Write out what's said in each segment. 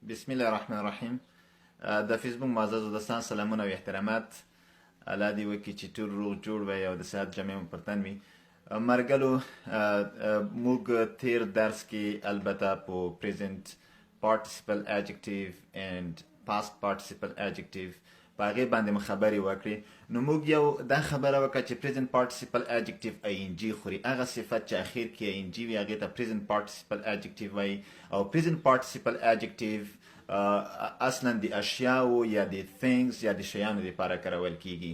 بسم الله الرحمن الرحیم. د فیسبوک معززو دوستان سلامونه او احترامات. الله دې وکړي چې ټول روغ جوړ وي او د صحت جامع مو پر تن وي. مرګلو موږ تیر درس کې البته په present participle adjective and past participle adjective په هغې باندې مو خبرې وکړې. نو موږ یو دا خبره وکړه چې present participle adjective ing خوري. هغه صفت چې اخر کې ing وي هغې ته present participle adjective وایي. او present participle adjective اصلا د اشیاو یا د things یا د شیانو لپاره کارول کیږي.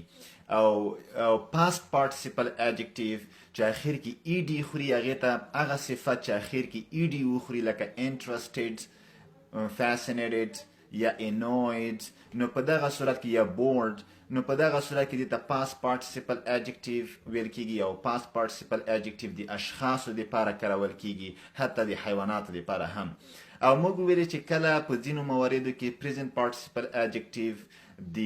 او past participle adjective چې اخر کې ed خوري هغې ته هغه صفت چې اخر کې ed وخوري لکه interested، fascinated یا annoyed. نو په دغه صورت کې یا bored، نو په دغه صورت کې د past participle adjective ویل کیږي. او past participle adjective د اشخاصو لپاره کارول کیږي، حتی د حیواناتو لپاره هم. او موږ ویلي چې کله په ځینو مواردو کې present participle adjective د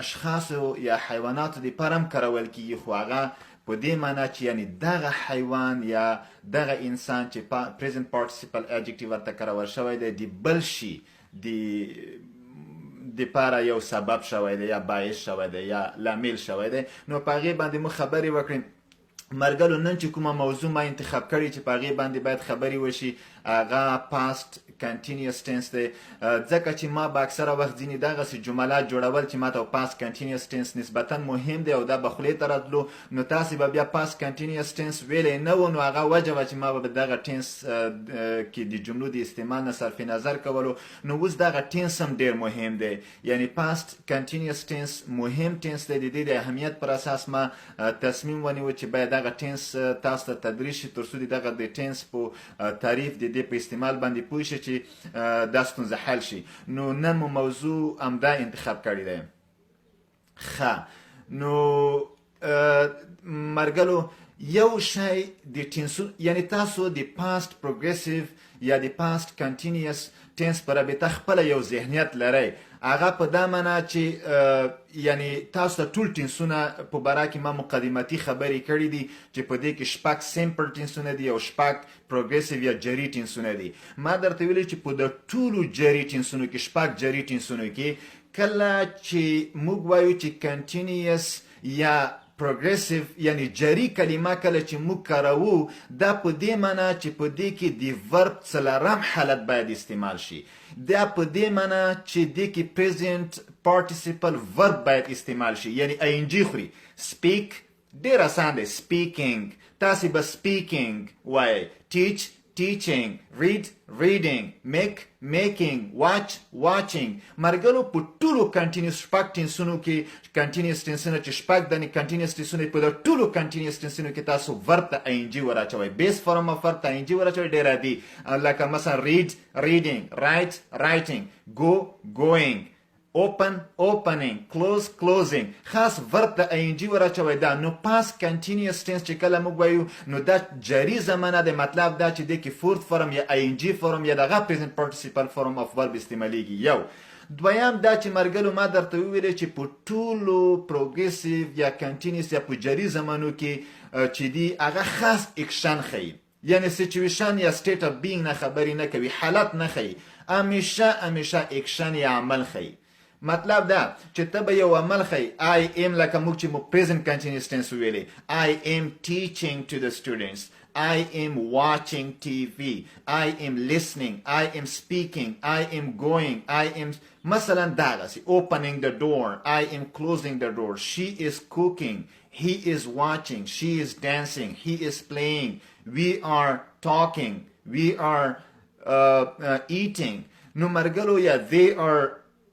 اشخاصو یا حیواناتو لپاره هم کارول کیږي، خو هغه په دې معنا چې یعنی دغه حیوان یا دغه انسان چې present participle adjective ورته کارول شوی دی د بل شي د پاره یو سبب شوی دی یا باعث شوی دی یا لامل شوی دی. نو په هغې باندې موږ خبرې وکړې. مرګلو نن چې کومه موضوع ما انتخاب کړې چې په هغې باندې باید خبرې وشي هغه past continuous tense دی، ځکه چې ما به اکثره وخت ځینې دغسې جملات جوړول چې ما ته past continuous tense نسبتا مهم دی او دا به خولې ته راتلو. نو تاسې به بیا past continuous tense ویلی نه و، نو هغه وجه وه چې ما به دغه tense کې د جملو د استعمال نه صرف نظر کولو. نو اوس دغه tense هم ډېر مهم دی، یعنی past continuous tense مهم tense دی. د دې د اهمیت پر اساس ما تصمیم ونیو چې باید دغه tense تاسو ته تدریس شي تر څو دغه د tense په تعریف د دې په استعمال باندې پوه شي چې دا ستونزه حل شي. نو نن مو موضوع همدا انتخاب کړی دی. ښه، نو مرګلو یو شی د ټینسو یعنی تاسو د پاست پروګریسیو یا د پاست کنټینیوس ټینس په رابطه خپله یو ذهنیت لرئ. هغه په دا معنا چې یعنی تاسو ته ټول ټینسونه په باره کې ما مقدماتي خبرې کړي دي چې په دې کې شپږ سیمپل ټینسونه دي او شپږ پروګریسیو یا جري ټینسونه دي. ما درته ویلي چې په د ټولو جري ټینسونو کې شپږ جري ټینسونو کې کله چې موږ وایو چې کنټینیوس یا پروګریسیو یعنی جری کلمه کله چې موږ کاروو دا په دې معنا چې په دې کې د ورب څلورم حالت باید استعمال شي. دا په دې معنا چې دې کې present participle verb باید استعمال شي، یعنی ing خوري. speak ډېر اسان دی، speaking تاسې به speaking وایئ، teach teaching، read reading، make making، watch watching. مرګلو په ټولو کنټینیوس شپږ ټینسونو کې کنټینیوس ټینسونه چې شپږ دنې کنټینیوس ټینسونه په د ټولو کنټینیوس ټینسونو کې تاسو ورب ته ing وراچوئ، بیس فارم اف ورب ته ing وراچوئ. ډېر عادي لکه مثلا read reading، write writing، go going، open opening، close closing. خاص ورب ته ing وراچوئ. دا نو پاس کنټینیوس ټینس چې کله موږ وایو نو دا جاري زمانه دی، مطلب دا چې دی کې فورث فارم یا ing فارم یا دغه present participle form of verb استعمالیږي. یو دویم دا چې مرګلو ما درته وویلې چې په ټولو پروګریسیو یا کنټینیوس یا په جاري زمانو کې چې دی هغه خاص اکشن ښیي، یعنی سچویشن یا state of being نه خبرې نه کوي، حالت نه ښیي، همیشه اکشن یا عمل ښیي. مطلب دا چې ته به یو عمل ښیي. I am لکه موږ چې مو present continuous tense ویلې، I am teaching to the students، I am watching TV، I am listening، I am speaking، I am going، I am مثلا دغسې opening the door، I am closing the door، she is cooking، he is watching، she is dancing، he is playing، we are talking، we are eating. نو مرګلو یا they are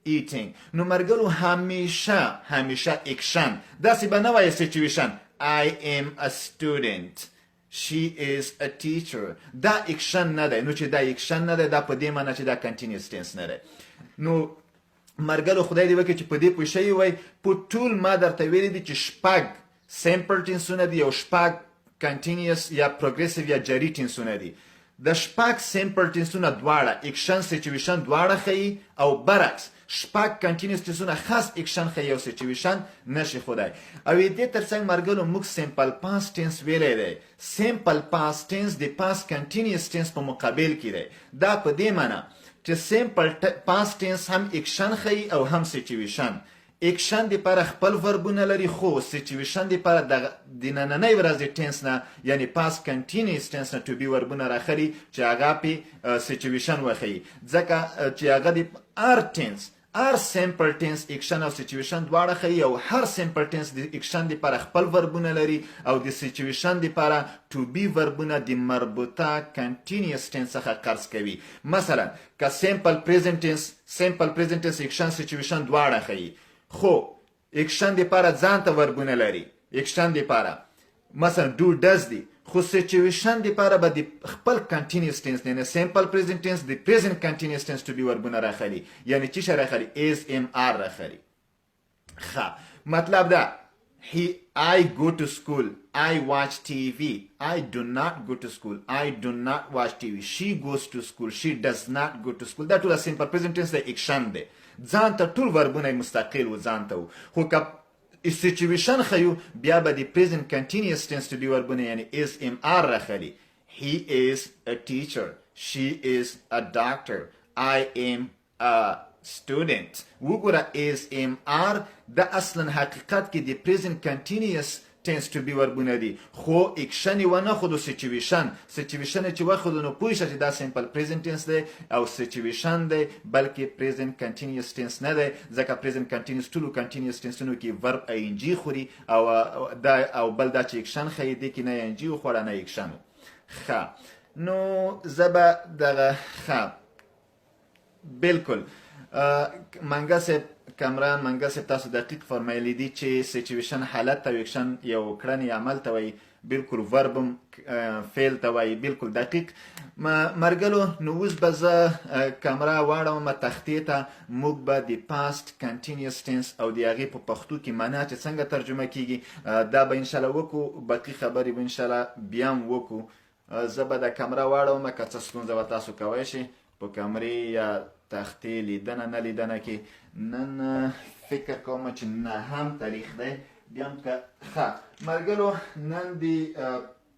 eating. نو مرګلو همیشه اکشن، داسې به نه وایي سچویشن. I am a student، she is a teacher. دا اکشن نه دی. نو چې دا اکشن نه دی دا په دې معنی چې دا کنټینیوس ټینس نه دی. نو مرګلو خدای دې وکړي چې په دې پوه شوي وای. په ټول ما درته ویلي دي چې شپږ سیمپل ټینسونه دي او شپږ کنټینیوس یا پروګریسیو یا جاري ټینسونه دي. د شپږ سیمپل ټینسونه دواړه اکشن سچویشن دواړه ښیي او برعکس شپږ کنټینیوس ټینسونه خاص اکشن ښیي او سچویشن نشي ښودی. او دې تر څنګ مرګلو موږ سیمپل پاست ټینس ویلی دی. سیمپل پاست ټینس د پاست کنټینیوس ټینس په مقابل کې دی. دا په دې معنی چې سیمپل پاست ټنس هم اکشن ښیي او هم سچویشن. اکشن د لپاره خپل وربونه لري خو سچویشن د لپاره د نننۍ ورځې ټنس نه یعنی پاست کنټینیوس ټنس نه ټو بي وربونه راخلي چې هغه پې سچویشن وښیي ځکه چې هغه د ار ټنس ار سیمپل ټنس اکشن او سچویشن دواړه ښیي او هر سیمپل ټنس د اکشن د لپاره خپل وربونه لري او د سچویشن د لپاره ټو بي وربونه د مربوطه کنټینیوس ټنس څخه قرض کوي. مثلا که سیمپل پریزنټ ټنس اکشن سچویشن دواړه ښیي خو اکشن د لپاره ځان ته وربونه لري. اکشن د لپاره مثلا ډو ډز دی خو سچویشن د لپاره به د خپل کنټینیوس ټنس یعنی سیمپل پریزنټ ټنس د پریزنټ کنټینیوس ټنس ټو بي وربونه راخلي یعنی څه شی راخلي ایز ام آر راخلي. ښه مطلب دا I go to school. I watch TV. I do not go to school. I do not watch TV. She goes to school. She does not go to school. دا ټول سیمپل پریزنټ ټنس د اکشن دی. ځان ته ټول وربونه مستقل و ځان ته خو که سچویشن ښیو بیا به د پریزنټ کنټینیوس ټنس ټو بي وربونه یعنی ایز ام آر راخلي. He is a teacher. She is a doctor. I am a student. وګوره ایز ام آر د اصلا حقیقت کې د پریزنټ کنټینیوس ټنس ټو بي وربونه دي خو اکشن یې ونه خودو سچویشن یې چې وخودو نو پوه شه چې دا سیمپل پریزنټ ټنس دی او سچویشن دی بلکې پریزنټ کنټینیوس ټنس نه دی ځکه پریزنټ کنټینیوس ټولو کنټینیوس ټنسونو کې ورب آی ان جي خوري او بل دا چې اکشن ښیي دې کې نه آی ان جي وخوړه نه اکشن. ښه نو زه به دغه ښه بالکل منګه صاحب کامران منګه صاحب تاسو دقیق فرمایلی دي چې سچویشن حالت او اکشن یو کړنې عمل ته وایي بالکل وربم فعل ته وایي بالکل دقیق. مرګلو نو اوس به زه کامره واړوم تختې ته موږ به د پاست کنټینیوس ټنس او د هغې په پښتو کې معنا چې څنګه ترجمه کیږي دا به انشاءالله وکړو باقي خبرې به انشاءالله بیا هم وکړو. زه به د کامره واړوم که څه ستونزه به تاسو کوی شئ په کامرې یا تختې لیدنه نه لیدنه کې نن فکر کوم چې نهم تاریخ دی بیا هم که ښه ملګرو نن د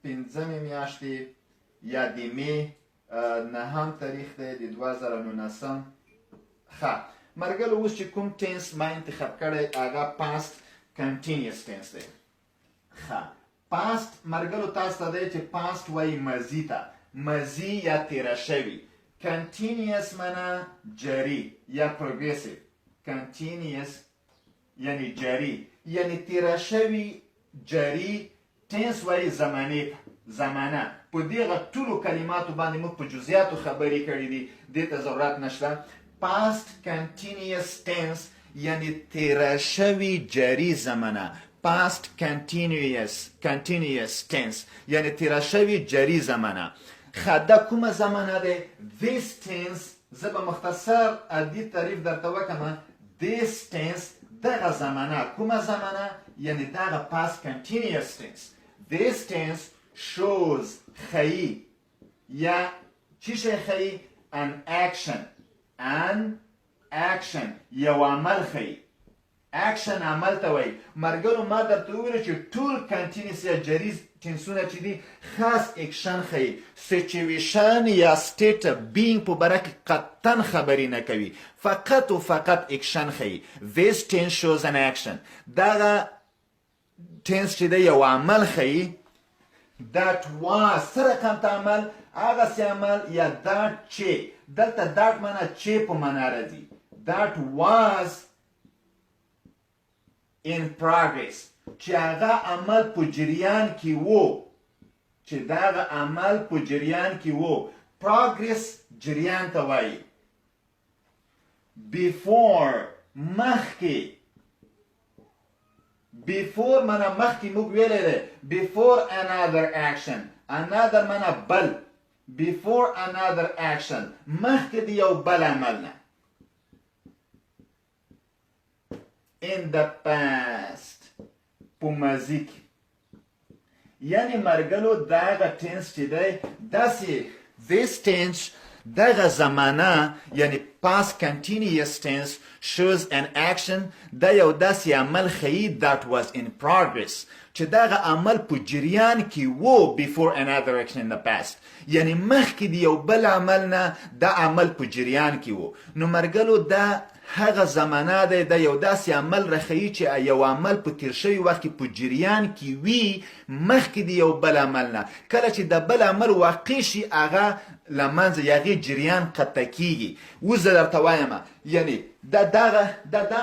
5مې میاشتې یا د مې نهم تاریخ دی د 2019. ښه ملګرو اوس چې کوم ټنس ما انتخاب کړی هغه پاست کنټینیوس ټنس دی. ښه پاست ملګرو تاسو ته دی چې پاست وایي ماضي ته ماضي یا تیره شوي. کنټینیوس معنا جاری یا پروګریسیو. کنټینیوس یعنی جاری یعنی تیره شوي جاری ټنس وایي زمانه. په دغه ټولو کلماتو باندې موږ په جزئیاتو خبرې کړې دي دې ته ضرورت نشته. پاست کنټینیوس ټنس یعنی تیره شوي جاری زمانه. پاست کنټینیوس ټنس یعنی تیره شوي جاری زمانه. دا کومه زمانه دی this tense زه به مختصر عادي تعریف درته وکړم. this tense دغه زمانه کومه زمانه یعنی دغه past continuous tense. this tense shows ښیي یا چی شی ښیي an action یو عمل ښیي. اکشن عمل ته وایي. ملګرو ما درته وویل چې ټول کنټینیوس یا جری ټنسونه چې دي خاص اکشن ښیي. سچویشن یا سټیټ بینګ په باره کې قطعا خبرې نه کوي فقط و فقط اکشن ښیي. this tense shows an action. دغه ټنس چې دی یو عمل ښیي. that was څه رقم ته عمل هغسې عمل یا that چې دلته that معنا چې په معنا راځي. that was in progress چې هغه عمل په جریان کې وو. چې دغه عمل په جریان کې وو. progress جریان ته وایي. before مخکې. before معنا مخکې موږ ویلی دی before another action. another معنا بل. before another action مخکې د یو بل عمل نه. in the past په ماضي کې یعنی مرګلو دغه ټنس چې دی داسې this tense دغه زمانه یعنی past continuous tense shows an action دا یو داسې عمل ښیي that was in progress چې دغه عمل په جریان کې وو before another action in the past. یعنی مخکې د یو بل عمل نه دا عمل په جریان کې وو. نو مرګلو دا هغه زمانه ده د یو داسې عمل رخیي چې یو عمل په تیر شوي وخت کې په جریان کې وي مخکې د یو بل عمل نه. کله چې د بل عمل واقع شي هغه له منځه یا هغې جریان قطع کیږي. اوس زه درته وایم یعنی دا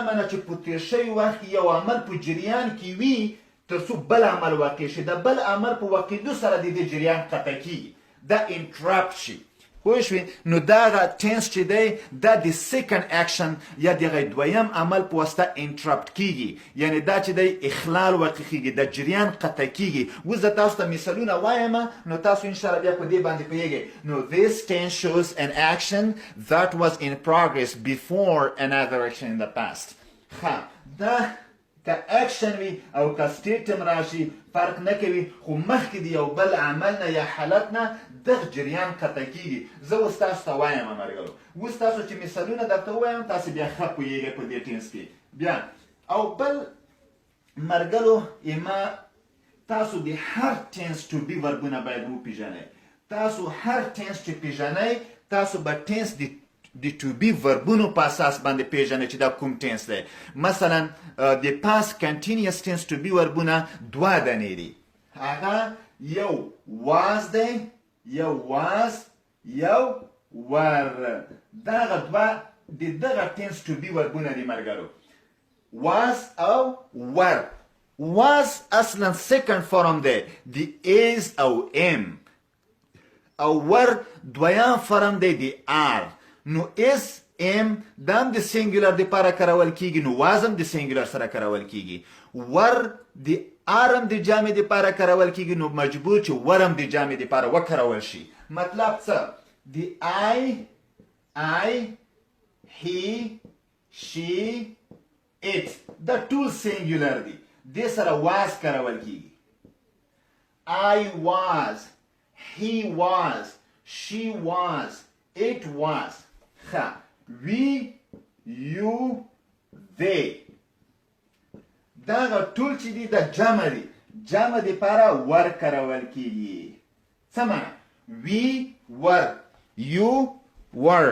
معنه چې په تیر شوي وخت کې یو عمل په جریان کې وي تر څو بل عمل واقع شي. د بل عمل په واقعېدو سره د دې جریان قطع کیږي، دا انټراپټ شي. پوه شوې؟ نو دغه ټینس چې دی دا د سیکنډ اکشن یا دغه دویم عمل په واسطه انټراپټ کیږي، یعنی دا چې دی اخلال واقع کیږي، د جریان قطع کیږي. اوس زه تاسو ته مثالونه وایم نو تاسو انشاءالله بیا په دې باندې پوهیږئ. نو this tense shows an action that was in progress before another action in the past. دا که اکشن وي او که سټیټم راشي فرق نه کوي، خو مخکې د یو بل عمل نه یا حالت نه دغه جریان قطع کیږي. زه اوس تاسو ته وایم مرګلو، اوس تاسو چې مثالونه درته ووایم تاسو بیا ښه پوهیږئ په دې ټینس کې. بیا او بل مرګلو ایما تاسو د هر ټینس ټو بي وربونه باید وپېژنئ. تاسو هر ټینس چې پېژنئ تاسو به ټینس د ټو بي وربونو په اساس باندې پیژنئ چې دا کوم ټینس دی. مثلا د پاست کنټینیوس ټینس ټو بي وربونه دوه دانې دي. هغه یو واز دی، یو واز، یو ور. دغه دوه د دغه ټینس ټو بي وربونه دي مرګرو، واز او ور. واز اصلا سیکنډ فارم دی د ایز او ام، او ور دویم فارم دی د آر. نو اس ام دام د سینګولر د لپاره کارول کیږي، نو وازم د سینګولر سره کارول کیږي. ور د آرم د جامع د لپاره کارول کیږي، نو مجبور چې ورم د جامع د لپاره وکارول شي. مطلب څه؟ د I he she it دا ټول سینګولر دي، دې سره واز کارول کیږي. I was، he was، she was، it was. we، you، they. دغه ټول چې دي د جمع دي، جمع دپاره ور کارول کیږي. څه معنی؟ we were، you were،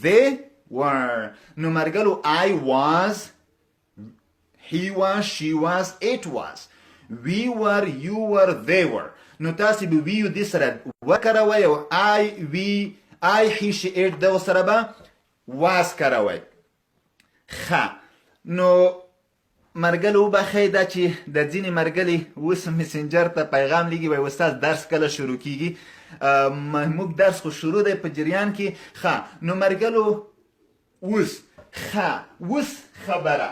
they were. نو مرګلو I was، he was، she was، it was. we were، you were، they were. نو تاسو به we دې سره ور کاروئ او I، we، I he she it دغه سره به واز کاروئ. نو مرګلو وبخئ دا چې د ځینې مرګلي اوس مسنجر ته پیغام لیږي وایي استاد درس کله شروع کیږي. موږ درس خو شروع دی په جریان کې. نو مرګلو اوس خبره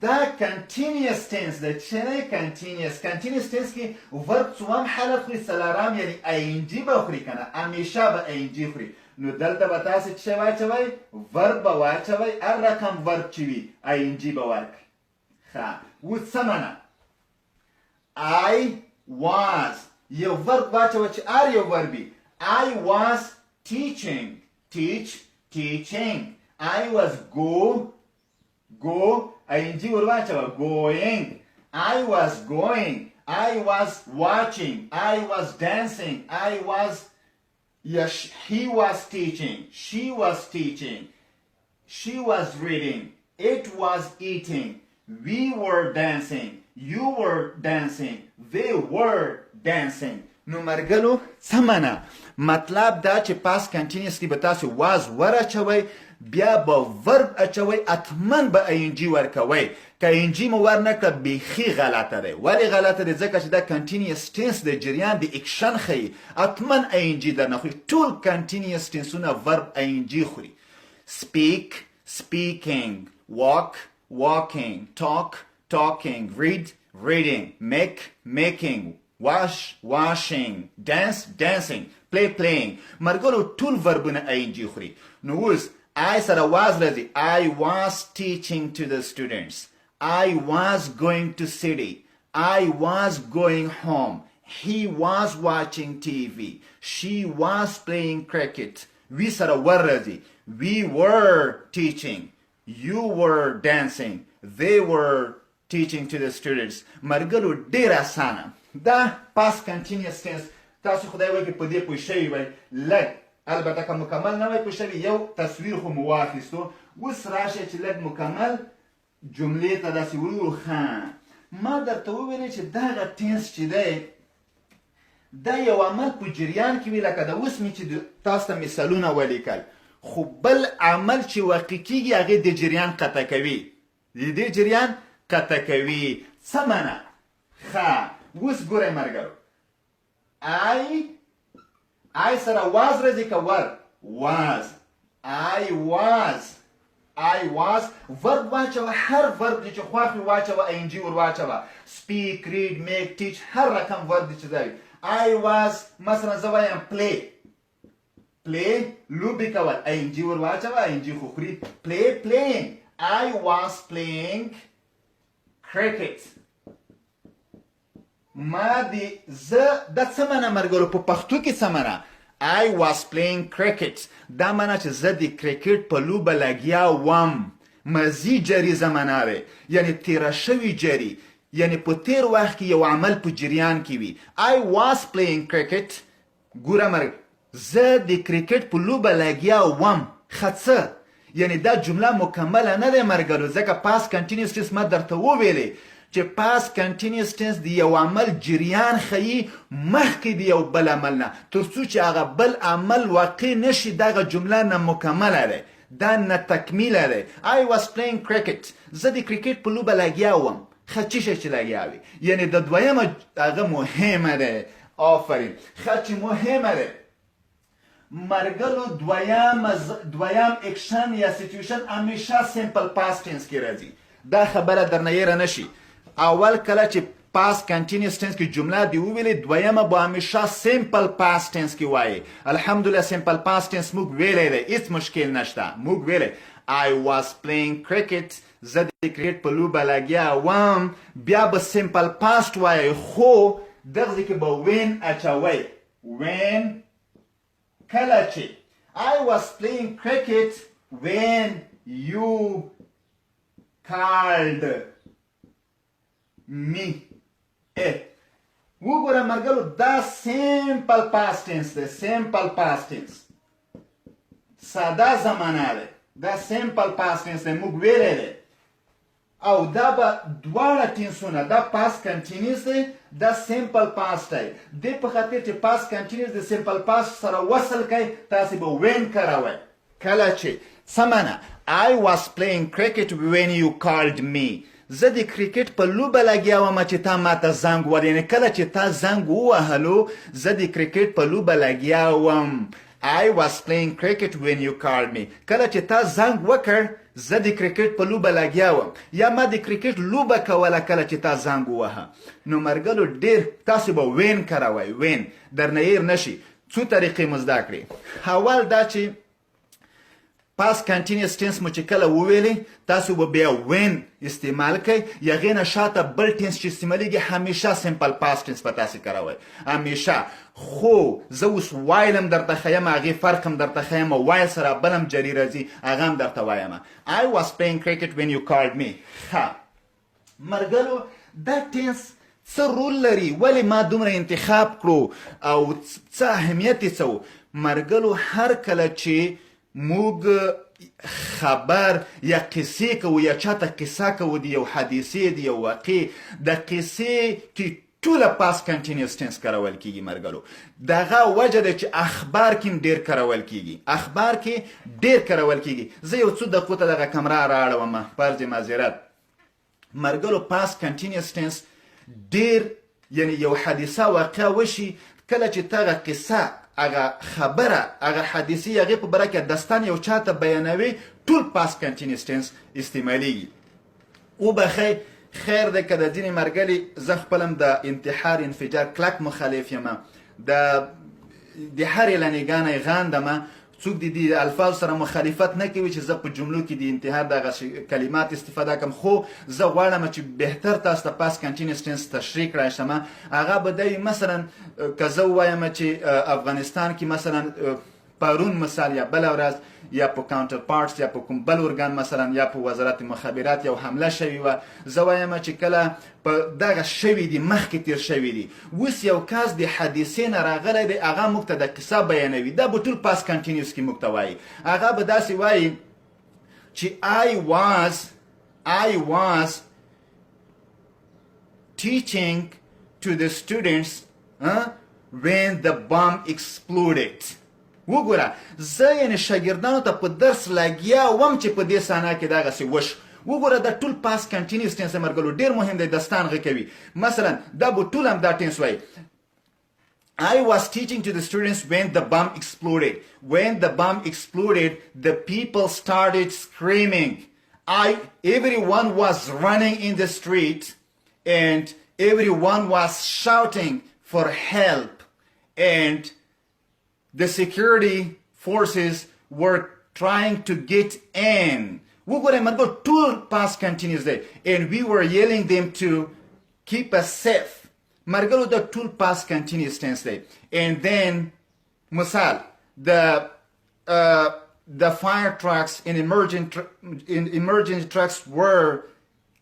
دا کنټینیوس ټینس دی چې نه کنټینیوس ټینس کې ورب څوام حالت خوري، څلورم یعنی ING به خوري که نه، همیشه به ING خوري. نو دلته به تاسې څه شی واچوئ؟ ورب به واچوئ، هر رقم ورب چې وي ING به ورکړئ. اوس څه معنه؟ I was یو ورب واچوه چې هر یو وربي. I was teaching، teaching. I was go ING ور واچوه going. I was going. I was watching. I was dancing. He was teaching. She was teaching. She was reading. It was eating. We were dancing. You were dancing. They were dancing. نو مرګلو څه معنی؟ مطلب دا چې پاس کنټینیوس کې به تاسو واز ور اچوئ، بیا به ورب اچوئ، اتمن به ING ورکوئ. که ING مو ور نه کړه بیخي غلطه دی. ولې غلطه دی؟ ځکه چې دا کنټینیوس ټینس د جریان د اکشن ښیي، اتمن ING درنه خوري. ټول کنټینیوس ټینسونه ورب ING خوري. speak، speaking، walk، walking، talking، read، reading، making، wash، washing، dancing، playing. مرګلو ټول وربونه ING خوري. نو اوس I سره واز راځي. I was teaching to the students. I was going to city. I was going home. He was watching TV. She was playing cricket. We سره ور راځي. We were teaching. You were dancing. They were teaching to the students. مرګلو ډیر اسانه دا past continuous tense. تاسو خدای وکړي په دې پوه شوي وئ لږ، البته که مکمل نه وئ پوه شوي، یو تصویر خو مو واخیستو. اوس راشئ چې لږ مکمل جملې ته داسې ورو. ما درته وویلې چې دغه ټینس چې دی دا یو عمل په جریان کې وي، لکه د اوس مې چې تاسو ته مثالونه ولیکل، خو بل عمل چې واقع کېږي هغې د جریان قطع کوي، د دې جریان قطع کوي. څه منه؟ ښه اوس ګورئ ملګرو، I سره واز راځي که ور؟ واز. I was verb واچوه، هر verb دی چې خوښ وي واچوه، ing ور واچوه. speak, read, make, teach، هر رقم verb دی چې دا وي. I was مثلا زه وایم play لوبې کول، ing ور واچوه، ing خو خوري. playing. I was playing cricket. ما دی زه دا څه معنی ملګرو په پښتو کې څه معنی؟ I was playing cricket. دا معنی چې زه د کرکټ په لوبه لګیا وم. ماضي جري زمانه دی، یعنی تیره شوي جري، یعنی په تیر وخت کې یو عمل په جریان کې وي. I was playing cricket. ګوره مرګ، زه د کرکټ په لوبه لګیا وم. ښه، یعنی دا جمله مکمله نه دی ملګرو، ځکه past continuous tense ما درته وویلې چې past continuous tense د یو عمل جریان ښیي مخکې د یو بل عمل نه، تر څو چې هغه بل عمل واقع نشي دغه جمله نه مکمله دی، دا نه تکمیله دی. I was playing cricket. زه د کرکټ په لوبه لګیا وم. ښه څه شی چې لګیا وي، یعنی د دویمه هغه مهمه دی. آفرین. ښه چې مهمه دی مرګلو، دویم اکشن یا سیچویشن همیشه سیمپل پاست ټینس کې راځي. دا خبره درنه یېره نشي. اول کله چې past continuous tense کې جمله دی وویلې، دویمه به همیشه سیمپل past tense کې وایي. الحمدلله سیمپل past tense موږ ویلی دی، هیڅ مشکل نشته. موږ ویلی I was playing cricket. زه د کرکټ په لوبه لګیا وم. بیا به سیمپل past وایي، خو دغه ځای کې به when اچوئ. when کله چې I was playing cricket when you called me. وګوره مرګلو، دا سیمپل past tense دی. سیمپل past tense ساده زمانه دی. دا سیمپل past tense دی، موږ ویلی دی. او دا به دواړه ټینسونه، دا past continuous دی، دا سیمپل past دی. دې په خاطر چې past continuous د سیمپل past سره وصل کوي، تاسې به when کاروئ. کله چې څه معنی؟ I was playing cricket when you called me. زه د کرکټ په لوبه لګیا وم چې تا ماته زنګ ووهلو، یعنې کله چې تا زنګ ووهلو زه د کرکټ په لوبه لګیا وم. I was playing cricket when you called me. کله چې تا زنګ وکړ زه د کرکټ په لوبه لګیا وم، یا ما د کرکټ لوبه کوله کله چې تا زنګ ووهه. نو مرګلو ډېر تاسو به وین کاروئ. وین درنه هېر نشي. څو طریقې مو زده کړې. اول دا چې past continuous tense مو چې کله وویلې، تاسو به بیا when استعمال کوئ، یا هغې نه شاته بل ټینس چې استعمالیږي همیشه سیمپل past tense به تاسې کاروئ، همیشه. خو زه اوس وایلم درته ښیم، هغې فرق هم درته ښیم، وایل سره بل هم جري راځي، هغه هم درته وایم. I was playing cricket when you called me. ښه مرګلو، دا ټینس څه رول لري؟ ولې ما دومره انتخاب کړو او څه اهمیت یې څه و؟ مرګلو، هر کله چې موږ خبر یا قصې کوو، یا چاته قصه کوو د یو حادثې د یو واقع، د قصې کې ټوله past continuous tense کارول کیږي مرګلو. دغه وجه ده چې اخبار کې ډېر کارول کیږي. اخبار کې ډېر کارول کیږي. زه یو څو دقیقو ته دغه کمره رااړوم، فرض معذرت. مرګلو past continuous tense ډېر، یعنی یو حادثه واقع وشي، کله چې تغه قصه، هغه خبره، هغه حادثې، هغې په باره کې داستان یو چاته بیانوي، ټول past continuous tense استعمالیږي. وبخئ، خیر دی که د ځینې مرګلي زه خپلم د انتحار انفجار کلک مخالف یم. د هر اعلانګانې غاندمه، څوک د دې الفاظ سره مخالفت نه کوي چې زه په جملو کې د انتحار دغه کلمات استفاده کوم، خو زه غواړم چې بهتر تاسو ته past continuous tense تشریح کړی شم. هغه به دی مثلا که زه ووایم چې افغانستان کې مثلا پرون مثال یا بل ورځ یا په کاونټر پارټس یا په کوم بل ارګان مثلا یا په وزارت مخابرات یو حمله شوې وه زه وایم چې کله په دغه شوي دي مخکې تیر شوي دي اوس یو کس د حادثې نه راغلی دی هغه موږ ته د قصه بیانوي دا به ټول پاس کنټینیوس کې موږ ته وایي هغه به داسې وایي چې I was teaching to the students when the bomb exploded وګوره زه یعنې شاګردانو ته په درس لګیا وم چې په دې صحنه کې دغسې وشو وګوره دا ټول پاس کنټینیوس ټینس مرګلو ډېر مهم دی دستان غږ کوي مثلا دا به ټول هم دا ټینس وایي I was teaching to the students when the bomb exploded. When the bomb exploded, the people started screaming. Everyone was running in the street and everyone was shouting for help. And the security forces were trying to get in. Two past continues there. And we were yelling them to keep us safe. Margalo the tool past continuous tense there. And then Musal, the fire trucks and emergency trucks were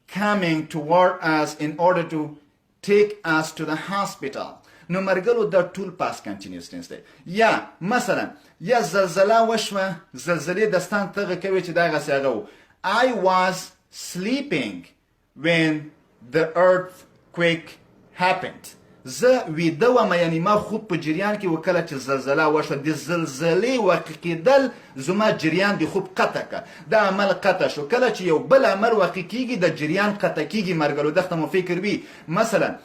coming toward us in order to take us to the hospital. No margalo the tool past continuous tense there. Ya مثلا ya زلزله وشوه زلزله دستان تغه کوي چې دا غساغو I was sleeping when the earthquake happened. زه ویده وم یعنی ما خوب په جریان کې وکړه چې زلزله وشوه د زلزلې واقع کېدل زما جریان د خوب قطع که دا عمل قطع شو کله چې یو بل عمل واقع کېږي د جریان قطع کېږي مرګلو دغته مو فکر وي مثلا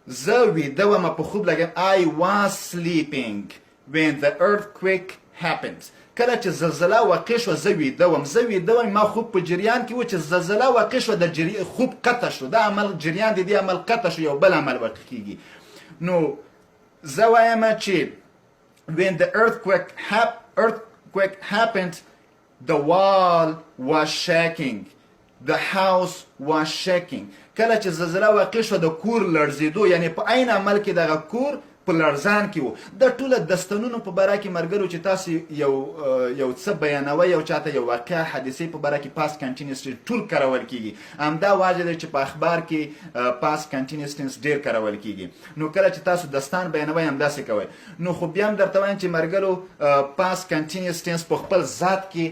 زه ویده وم په خوب لګم I was sleeping when the earthquake happened. کله چې زلزله واقع شوه زه ویده وم ما خوب په جریان کې و چې زلزله واقع شوه د خوب قطع شو دا عمل جریان د دې عمل قطع شو یو بل عمل واقع کېږي نو زه وایم چې when the earthquake happened the wall was shaking the house was shaking کله چې زلزله واقع شوه د کور لړزېدو یعنی په عین عمل کې دغه کور په لړزان کې و د ټوله دستانونو په باره کې مرګرو چې تاسو یو څه بیانوي او چاته یو واقع حادثې په باره کې پاس کنټینیوس ټول کارول کیږي همدا وجه ده چې په اخبار کې پاس کنټینیوس ټینس ډیر کارول کیږي نو کله چې تاسو دستان بیانوي همداسې کوئ نو خو بیا هم درته وایم چې مرګرو پاس کنټینیوس ټینس په خپل ذات کې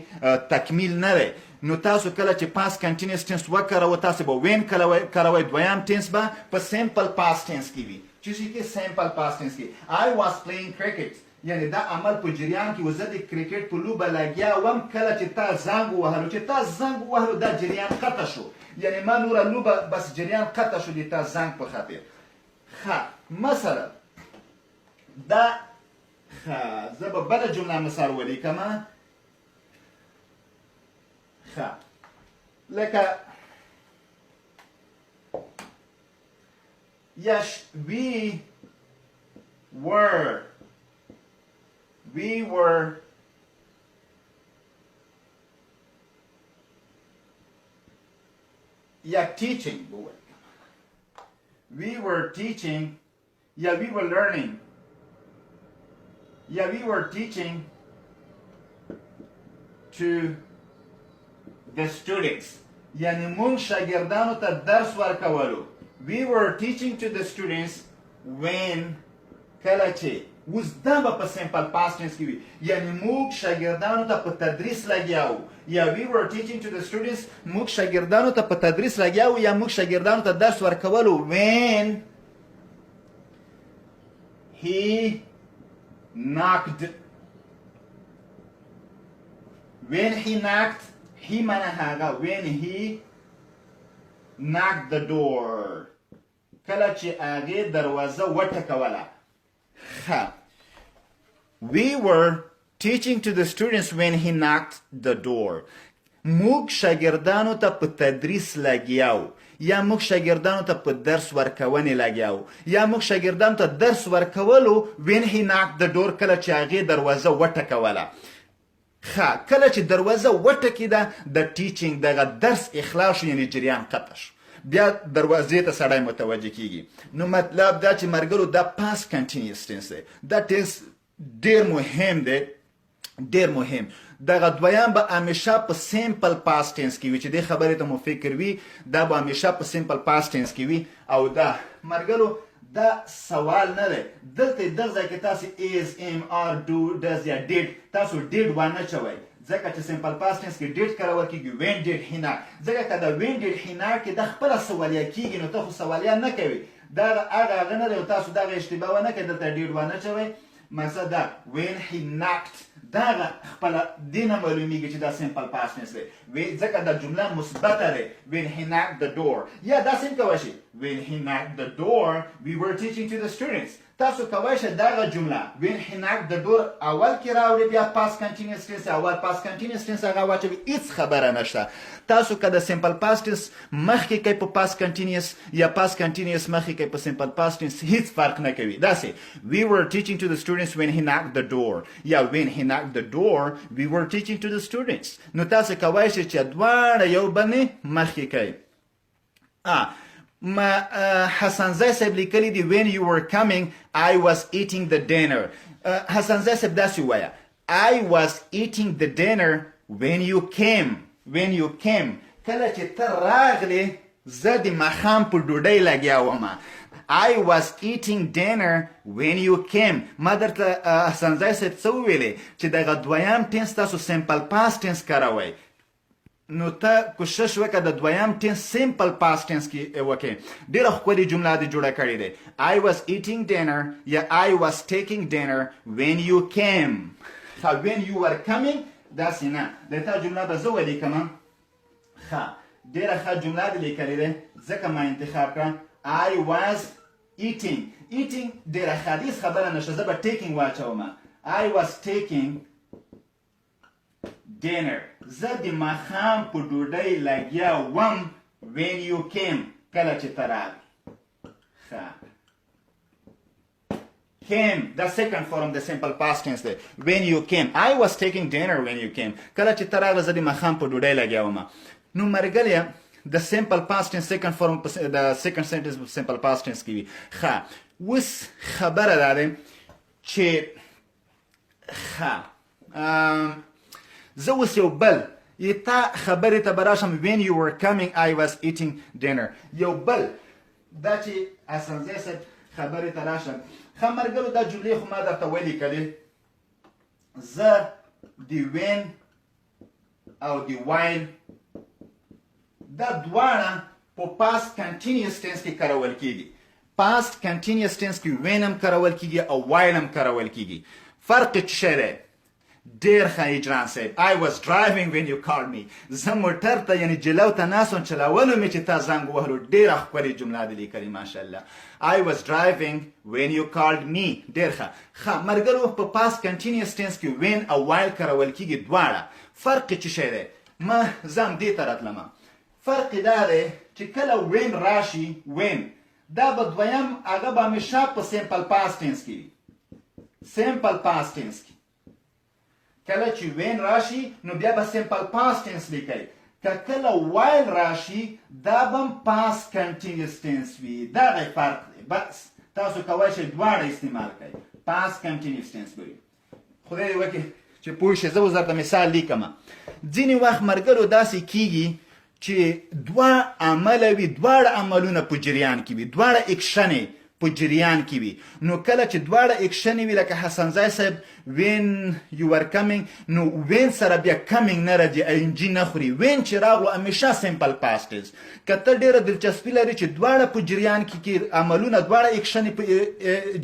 تکمیل نه دی نو تاسو کله چې پاس کنټینیوس ټینس وکاروئ تاسو به وین کاروئ دویم ټینس به په سمپل پاس ټینس کې وي چې کې سمپل پاس ټینس کې I was playing cricket یعنی دا عمل په جریان کې و زه د کرکټ په لوبه لګیا وم کله چې تا زنګ ووهلو دا جریان قطع شو یعنی ما نوره لوبه بس جریان قطع شو د تا زنګ په خاطر مثلا دا زه به بله جمله مثال ولیکم لکه yes we were teaching we were learning we were teaching to the students یعنی مونږ شاګردانو ته درس ورکولو we were teaching to the students when کله چې اوس دا به په سمپل پاست ټینس کې وي یعنی موږ شاګردانو ته په تدریس لګیا وو یا we were teaching to the students موږ شاګردانو ته په تدریس لګیا وو یا موږ شاګردانو ته درس ورکولو when he knocked he معنی هغه when he knocked the door کله چې هغې دروازه وټکوله we were teaching to the students when he knocked the door موږ شاګردانو ته په تدریس لګیاو یا موږ شاګردانو ته په درس ورکونې لګیاو یا موږ شاګردانو ته درس ورکولو when he knocked the door کله چې هغې دروازه وټکوله کله چې دروازه وټکېده د ټیچینګ دغه درس اخلاص شو یعنی جریان قطع شو بیا دروازې ته سړی متوجه کیږي نو مطلب دا چې مرګرو دا پاس کنټینیوس ټینس دی دا ټینس ډیر مهم دی ډیر مهم دغه دویم به همیشه په سیمپل پاست ټینس کې وي چې دې خبرې ته مو فکر وي دا به همیشه په سیمپل پاست ټینس کې وي او دا مرګلو دا سوال نه دی دلته دغه ځای کې تاسو is am are do does یا did تاسو did ونه چوئ ځکه چې سیمپل پاست ټینس کې did کارول کېږي when did he not ځکه که دا when did he not کې د خپله سوالیه کېږي نو ته خو سوالیه نه کوي دا هغه نه دی او تاسو دغه اشتباه ونه کړئ دلته did ونه چوئ مثلا دا when he knocked دا خپله دې نه معلومیږي چې دا سیمپل پاست ټینس دی ځکه دا جمله مثبته دی when he knocked the door یا داسې هم کولی شي when he knocked the door we were teaching to the students تاسو کولی شئ دغه جمله when he knocked the door اول کې راوړئ بیا پاست کنټینیوس ټینس اول پاست کنټینیوس ټینس هغه واچوئ هېڅ خبره نشته تاسو که د سیمپل پاست ټینس مخکې کوئ په پاست کنټینیوس یا پاست کنټینیوس مخکې کوئ په سیمپل پاست ټینس هېڅ فرق نه کوي داسې we were teaching to the students when he knocked the door یا when he knocked the door we were teaching to the students نو تاسو کولی شئ چې دواړه یو بل نه مخکې کوئ ما حسن زای صاحب لیکلی دی when you were coming I was eating the dinner حسن زای صاحب داسې ووایه I was eating the dinner when you came کله چې ته راغلې زه د ماښام په ډوډۍ لګیا وم I was eating dinner when you came ما درته حسن زای صاحب څه وویلې چې دغه دویم ټینس تاسو سیمپل پاست ټینس کاروئ نو ته کوشش وکړه د دویم ټینس سیمپل پاست ټینس کې وکړې ډېره ښکلې جمله دې جوړه کړې دی I was eating dinner یا I was taking dinner when you came when you were coming داسې نه د تا جمله به زه ولیکم ښه ډېره ښه جمله دې لیکلې دی ځکه ما انتخاب کړه I was eating ډېره ښه هیڅ خبره نشته زه به taking واچوم I was taking dinner زه د ماښام په ډوډۍ لګیا وم when you came کله چې ته راغلې came the second form the simple past tense دی when you came I was taking dinner when you came کله چې ته راغله زه د ماښام په ډوډۍ لګیا وم نو مرګلیا the simple past tense second form the second sentence simple past tense کې وي اوس خبره دا دی چې زه اوس یو بل تا خبرې ته به راشم when you were coming I was eating dinner یو بل دا چې اسانزی صاحب خبرې ته راشم ښه مرګلو دا جملې خو ما درته ولیکلې زه د when او د while دا دواړه په past continuous tense کې کارول کېږي past continuous tense کې when هم کارول کېږي او while هم کارول کېږي فرق څه شی دی ډېر ښه اجران صاحب I was driving when you called me زه موټر ته یعنې جلو ته ناست وم چلولو مې چې تا زنګ وهلو ډېره ښکلې جمله دې لیکلې ماشاءالله I was driving when you called me ډېر ښه مرګلو په past continuous tense کې when او while کارول کېږي دواړه فرق څه شی دی ما زه هم دې ته راتلم فرق دا دی چې کله when راشي when دا به دویم هغه به همیشه په simple past tense کې وي simple past tense کې کله چې when راشي نو بیا به simple past tense لیکئ که کله while راشي دا به هم past continuous tense وي دغه فرق دی بس تاسو کولی شئ دواړه استعمال کړئ past continuous tense به وي خدای دې وکړي چې پوه شئ زه اوس درته مثال لیکم ځینې وخت مرګرو داسې کیږي چې دوه عمله وي دواړه عملونه په جریان کې وي دواړه اکشنې په جریان کې وي نو کله چې دواړه اکشنې وي لکه حسنزی صاحب when you were coming نو when سره بیا coming نه راځي انجي نه خوري when چې راغلو همیشه simple past is که ته ډېره دلچسپي لري چې دواړه په جریان کې عملونه دواړه اکشنې په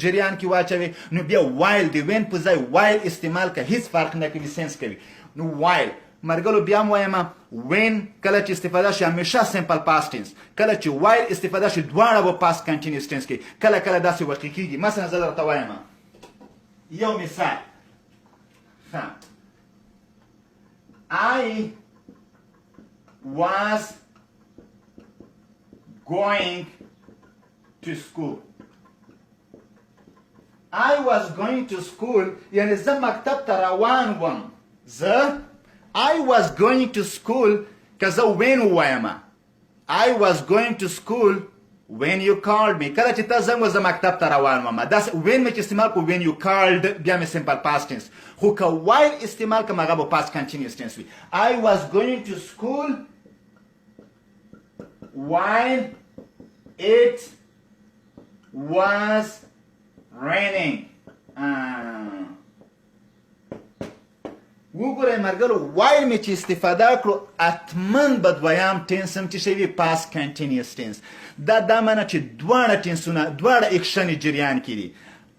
جریان کې واچوي نو بیا while د when په ځای while استعمال که هیڅ فرق نه کوي سنس کوي نو while مرګلو بیا هم وایم when کله چې استفاده شي همیشه simple past tense کله چې while استفاده شي دواړه به past continuous tense کې کله کله داسې واقع کېږي مثلا زه درته وایم یو مثال I was going to school I was going to school یعنی زه مکتب ته روان وم زه I was going to school که زه when ووایم I was going to school when you called me کله چې ته زنګ و زه مکتب ته روان وم داسې when مې چې استعمال کو when you called بیا مې simple past tense خو که while استعمال کوم هغه به past continuous tense وي I was going to school while it was raining وګورئ مرګرو while مې چې استفاده کړو اتمن به دویم ټینس هم چې شی وي past continuous tense دا معنی چې دواړه ټینسونه دواړه اکشن جریان کې دي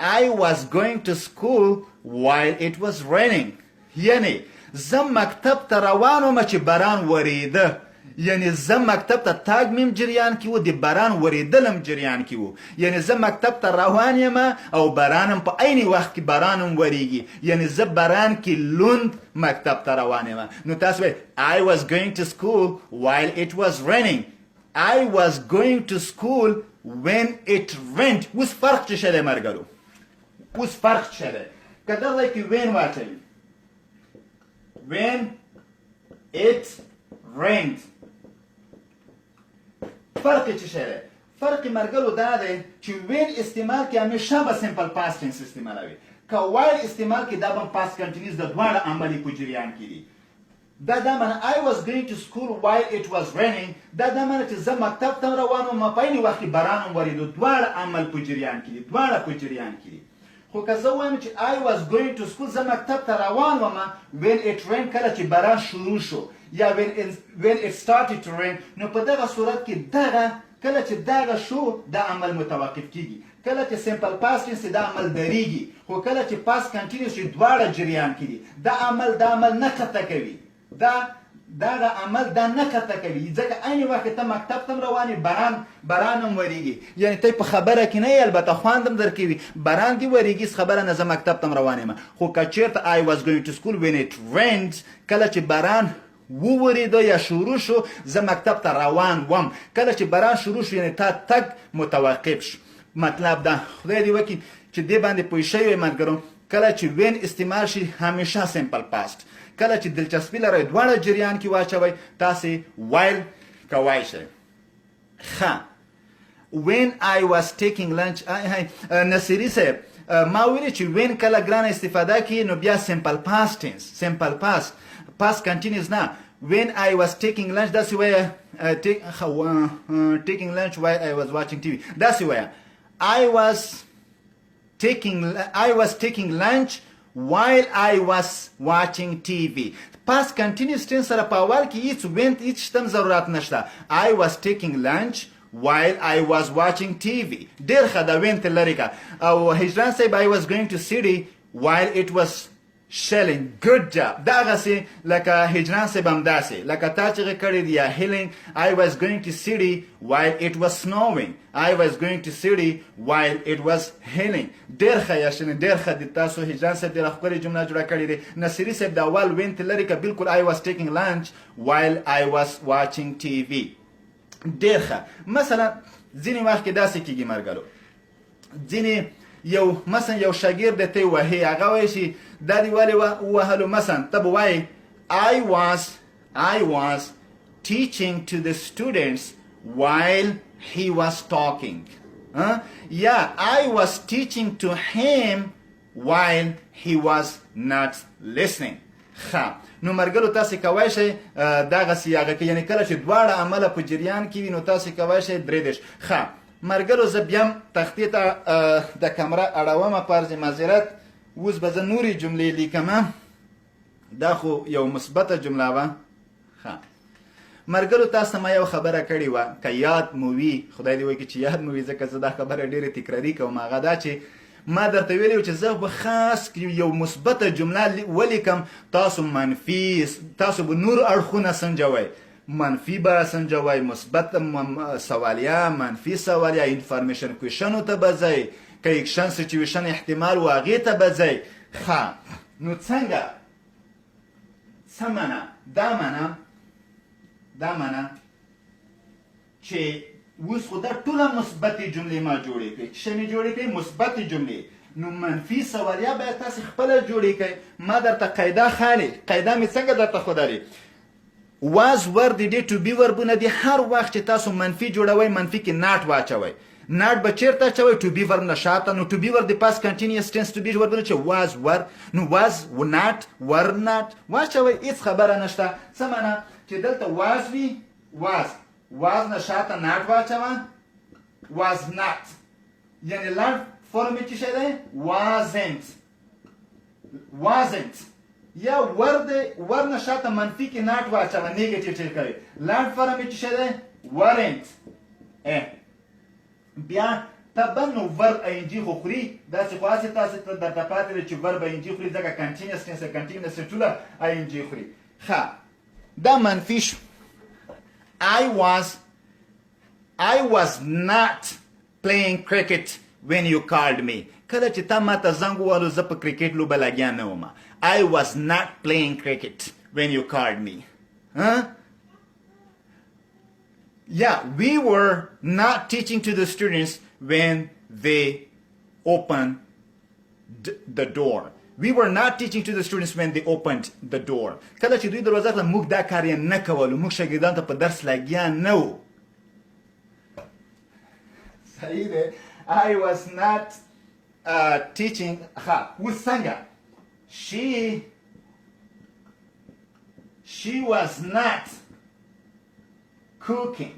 I was going to school while it was raining یعنی زه مکتب ته روان وم چې باران وریده یعنی زه مکتب ته تاګ میم جریان کې و د باران وریدلم جریان کې و یعنی زه مکتب ته روان یم او بارانم په عین وخت کې بارانم وریږي یعنی زه باران کې لوند مکتب ته روان یم نو تاسو وایئ I was going to school while it was raining I was going to school when it rained اوس فرق څه دی مرګرو اوس فرق څه دی که دغه کې when واچوي when it rained فرق څه شی دی فرق مرګلو دا دی چې when استعمال کې همیشه به simple past tense استعمالوي که while استعمال کې دا به past continuous د دواړه عملي په جریان کې دي دا معنی I was going to school while it was raining دا معنی چې زه مکتب ته روان وم په عین وخت کې باران هم ورېدو دواړه عمل په جریان کې دي دواړه په جریان کې دي خو که زه وایم چې I was going to school زه مکتب ته روان وم when it rained کله چې باران شروع شو یا when it started to rain نو په دغه صورت کې دغه کله چې دغه شو دا عمل متوقف کیږي کله چې simple past tense دا عمل دریږي خو کله چې past continuous دواړه جریان کې دي دا عمل نه قطع کوي دا عمل دا نه قطع کوي ځکه عین وخت ته مکتب ته روانې باران هم وریږي یعنی ته په خبره کې نه البته خواندم درکوي باران دې وریږي خبره نه زه مکتب ته روان یم خو که چېرته I was going to school when it rained کله چې باران ووریده یا شروع شو زه مکتب ته روان وم کله چې باران شروع شو یعنی تا تګ متوقف شو مطلب دا خدای دې وکړي چې دې باندې پوه شوي ملګرو کله چې when استعمال شي همیشه simple past کله چې دلچسپي لرئ دواړه جریان کې واچوئ تاسې while کوای شئ ښه when I was taking lunch نصیري صاحب ما ویلي چې when کله ګرانه استفاده کړي نو بیا simple past tense simple past continuous نه when I was taking lunch داسې وایه taking lunch while I was watching TV داسې وایه I was taking lunch while I was watching TV past continuous tense سره په اول کې هیڅ شتم ضرورت نشته I was taking lunch while I was watching TV ډېر ښه دا وین ته لرې که او هجران صاحب I was going to city while it was shelling good job دغسې لکه هجران صاحب همداسې لکه تا چې کړی دی یا هیلینګ I was going to city while it was snowing I was going to city while it was hailing ډېر ښه یاشنې ډېر ښه دي تاسو هجران صاحب ډېره ښکلې جمله جوړه کړې دی نصیري صاحب د اول وین ته لرې که بالکل I was taking lunch while I was watching TV ډېر ښه مثلا ځینې وخت کې داسې کېږي مرګلو ځینې مثلا یو شاګرد ته وهي هغه وایي چې دا دې ولې ووهلو مثلا ته به وایي I was teaching to the students while he was talking yeah I was teaching to him while he was not listening ښه نو مرګلو تاسې کوای شئ دغسې هغه کې یعنې کله چې دواړه عمله په جریان کې وي نو تاسې کوای شئ درې دېرش ښه مرګلو زه بیا هم تختې ته د کمره اړومه پرځې معذرت اوس به زه نورې جملې لیکمه دا خو یو مثبته جمله وه ښه مرګلو تاسو ما یو خبره کړې وه که یاد مو وي خدای دې وکړي چې یاد مو وي ځکه زه دا خبره ډېرې تکراري کوم هغه دا چې ما درته ویلي چې زه به خاص یو مثبته جمله ولیکم تاسو منفي تاسو به نور اړخونه سنجوئ منفي به سنجوئ مثبت سوالیه منفي سوالیه انفارمیشن کویشنو ته به ځئ که اکشن سچویشن احتمال و هغې ته به ځئ ښه نو څنګه څه منه دا منه چې اوس خو دا ټوله مثبتې جملې ما جوړې کړئ چې مې جوړې کړئ مثبتې جملې نو منفي سوالیه باید تاسې خپله جوړې کړئ ما درته قاعده خالي قاعده مې څنګه درته ښودلې was were د دې to be وربونه دي هر وخت چې تاسو منفي جوړوي منفي کې not واچوي not به چیرته اچوي to be ور نه شاته نو to be ور د past continuous tense to be وربونه چې was ور نو was not were not واچوي هیڅ خبره نشته څه معنا چې دلته was وي was نه شاته not واچوه was not یعنی لارډ فورم چې شه ده wasn't یا ور نه شاته منفي کې not واچوه نیگیټیو چیک کوي لارډ فورم چې شه ده weren't بیا تبنو ور انجی خو خوري داسې خو هسې تاسې ته درته پاتې دی چې ور به انجی خوري ځکه کنټینیوس ټوله انجی خوري ښه دا منفي شو I was not playing cricket when you called me. کله چې تا ما ته زنګ ووهلو زه په کرکټ لوبه لګیا نه وم. I was not playing cricket when you called me. Yeah, we were not teaching to the students when they opened the door. We were not teaching to the students when they opened the door. کله چې دوی دروازه کړه موږ دا کار یې نه کولو موږ شاګردانو ته په درس لګیا نه وو. صحیح دی. I was not teaching her. اوس څنګه she was not cooking.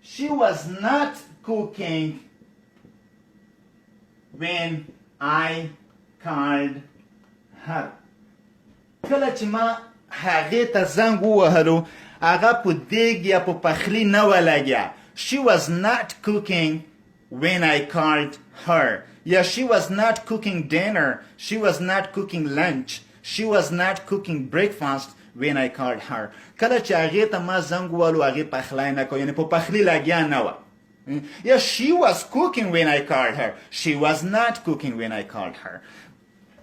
She was not cooking when I called her. کله چې ما هغې ته زنګ ووهلو هغه په دیګ یا په پخلي نه ولګیا. She was not cooking when I called her. Yeah, she was not cooking dinner. She was not cooking lunch. She was not cooking breakfast when I called her. کله چې هغې ته ما زنګ ووهلو هغې پخلی نه کوي یعنې په پخلي لګیا نه وه. Yeah, she was cooking when I called her. She was not cooking when I called her.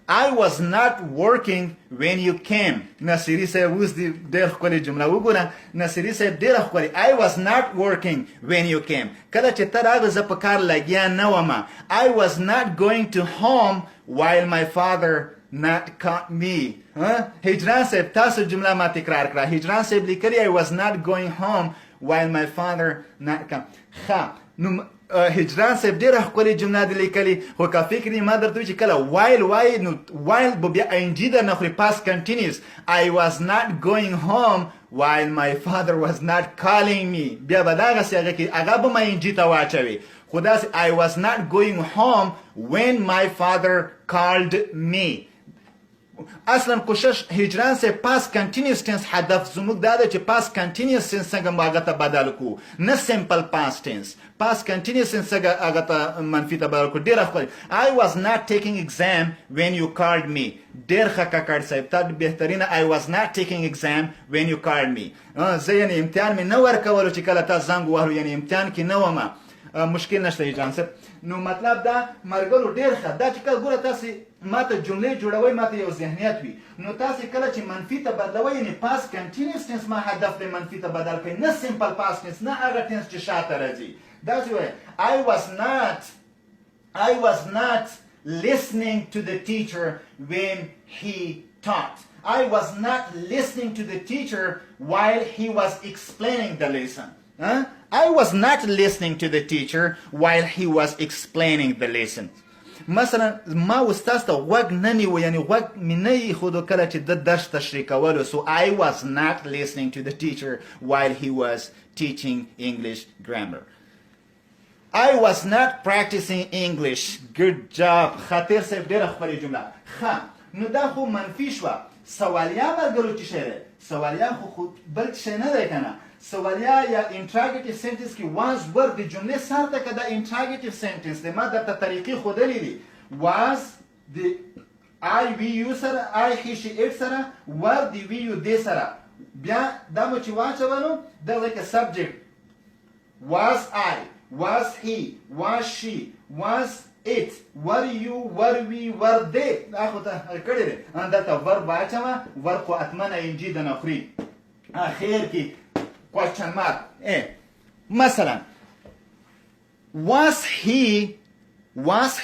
I was not working when you came. نصیری صاحب اوس دی ډېر ښکلې جمله وګوره. نصیری صاحب ډېره ښکلې. I was not working when you came. کله چې ته راغلې زه په کار لګیا نه وم. I was not going to home while my father not caught me. هجران صاحب تاسو جمله ما تکرار کړه. هجران صاحب لیکلي I was not going home while my father not caught. ښه نو هجران صاحب ډېره ښکلې جمله دې لیکلې خو که فکر یې ما درته وایي چې کله وایل وایي نو وایل به بیا انجي در نه خوري past continuous. I was not going home while my father was not calling me. بیا به دغسې هغه کې هغه به ما انجي ته واچوي خو داسې I was not going home when my father called me. اصلا کوشش هجران سے past continuous tense هدف زموږ دا ده چې past continuous tense څنګه مو هغه ته بدل کړو نه simple past tense. past continuous tense څنګه هغه ته منفي ته بدل کړو ډېره ښکلې. I was not taking exam when you called me. ډېر ښه کاکړ صاحب تا بهترینه I was not taking exam when you called me. زه یعنې امتحان مې نه ورکولو چې کله تا زنګ ووهلو یعنې امتحان کې نه وم. مشکل نشته هجران صاحب. نو مطلب دا ملګرو ډېر ښه دا چې کله ګوره تاسې ما ته جملې جوړوئ ما ته یو ذهنیت وي نو تاسې کله چې منفي ته بدلوئ یعنې past continuous tense ما هدف دی منفي ته بدل کړئ نه simple past tense نه هغه tense چې شاته راځي. داسې وایئ I was not listening to the teacher when he taught. I was not listening to the teacher while he was explaining the lesson. I was not listening to the teacher while he was explaining the lesson. مثلا ما استاد ته غوږ نه نیو یعنې غوږ مې نه ایښودو کله چې د درس تشریح کولو. So I was not listening to the teacher while he was teaching English grammar. I was not practicing English. Good job. خاطر صاحب ډېره ښکلې جمله. ښه نو دا خو منفي شوه. سوالیه ملګرو چې شی دی سوالیه خو بل شی نه دی که نه. سوالیه یا interrogative sentence کې was were د جملې سر ته که دا interrogative sentence دی ما درته طریقې ښودلې دي. was د I we you سره I he she it سره were د we you they سره بیا دا مو چې واچولو دا like a subject. was I was he was she was it were you were we were they دا خو ته کړی دی دلته verb واچوه verb خو حتما انجي د نه خوري اخر کې question mark. مثلا was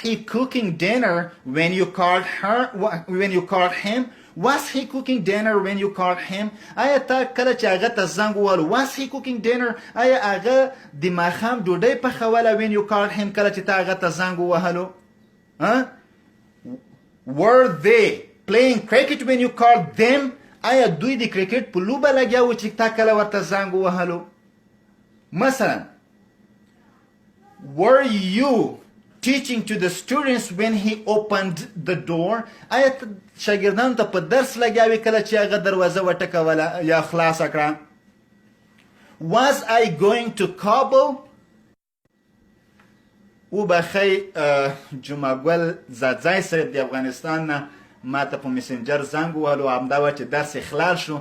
he cooking dinner when you called him was he cooking dinner when you called him آیا تا کله چې هغه ته زنګ ووهلو was he cooking dinner آیا هغه د ماښام ډوډۍ پخوله when you called him کله چې تا هغه ته زنګ ووهلو were they playing cricket when you called them آیا دوی د کرکټ په لوبه لګیا وو چې تا کله ورته زنګ ووهلو مثلا were you teaching to the students when he opened the door آیا شاګردانو ته په درس لګیا وې کله چې هغه دروازه وټکوله یا خلاصه کړه was I going to Kabul وبخی جمعه ګل زادزای صاحب د افغانستان نه ما ته په میسنجر زنګ ووهلو همدا وه چې درس خلال شو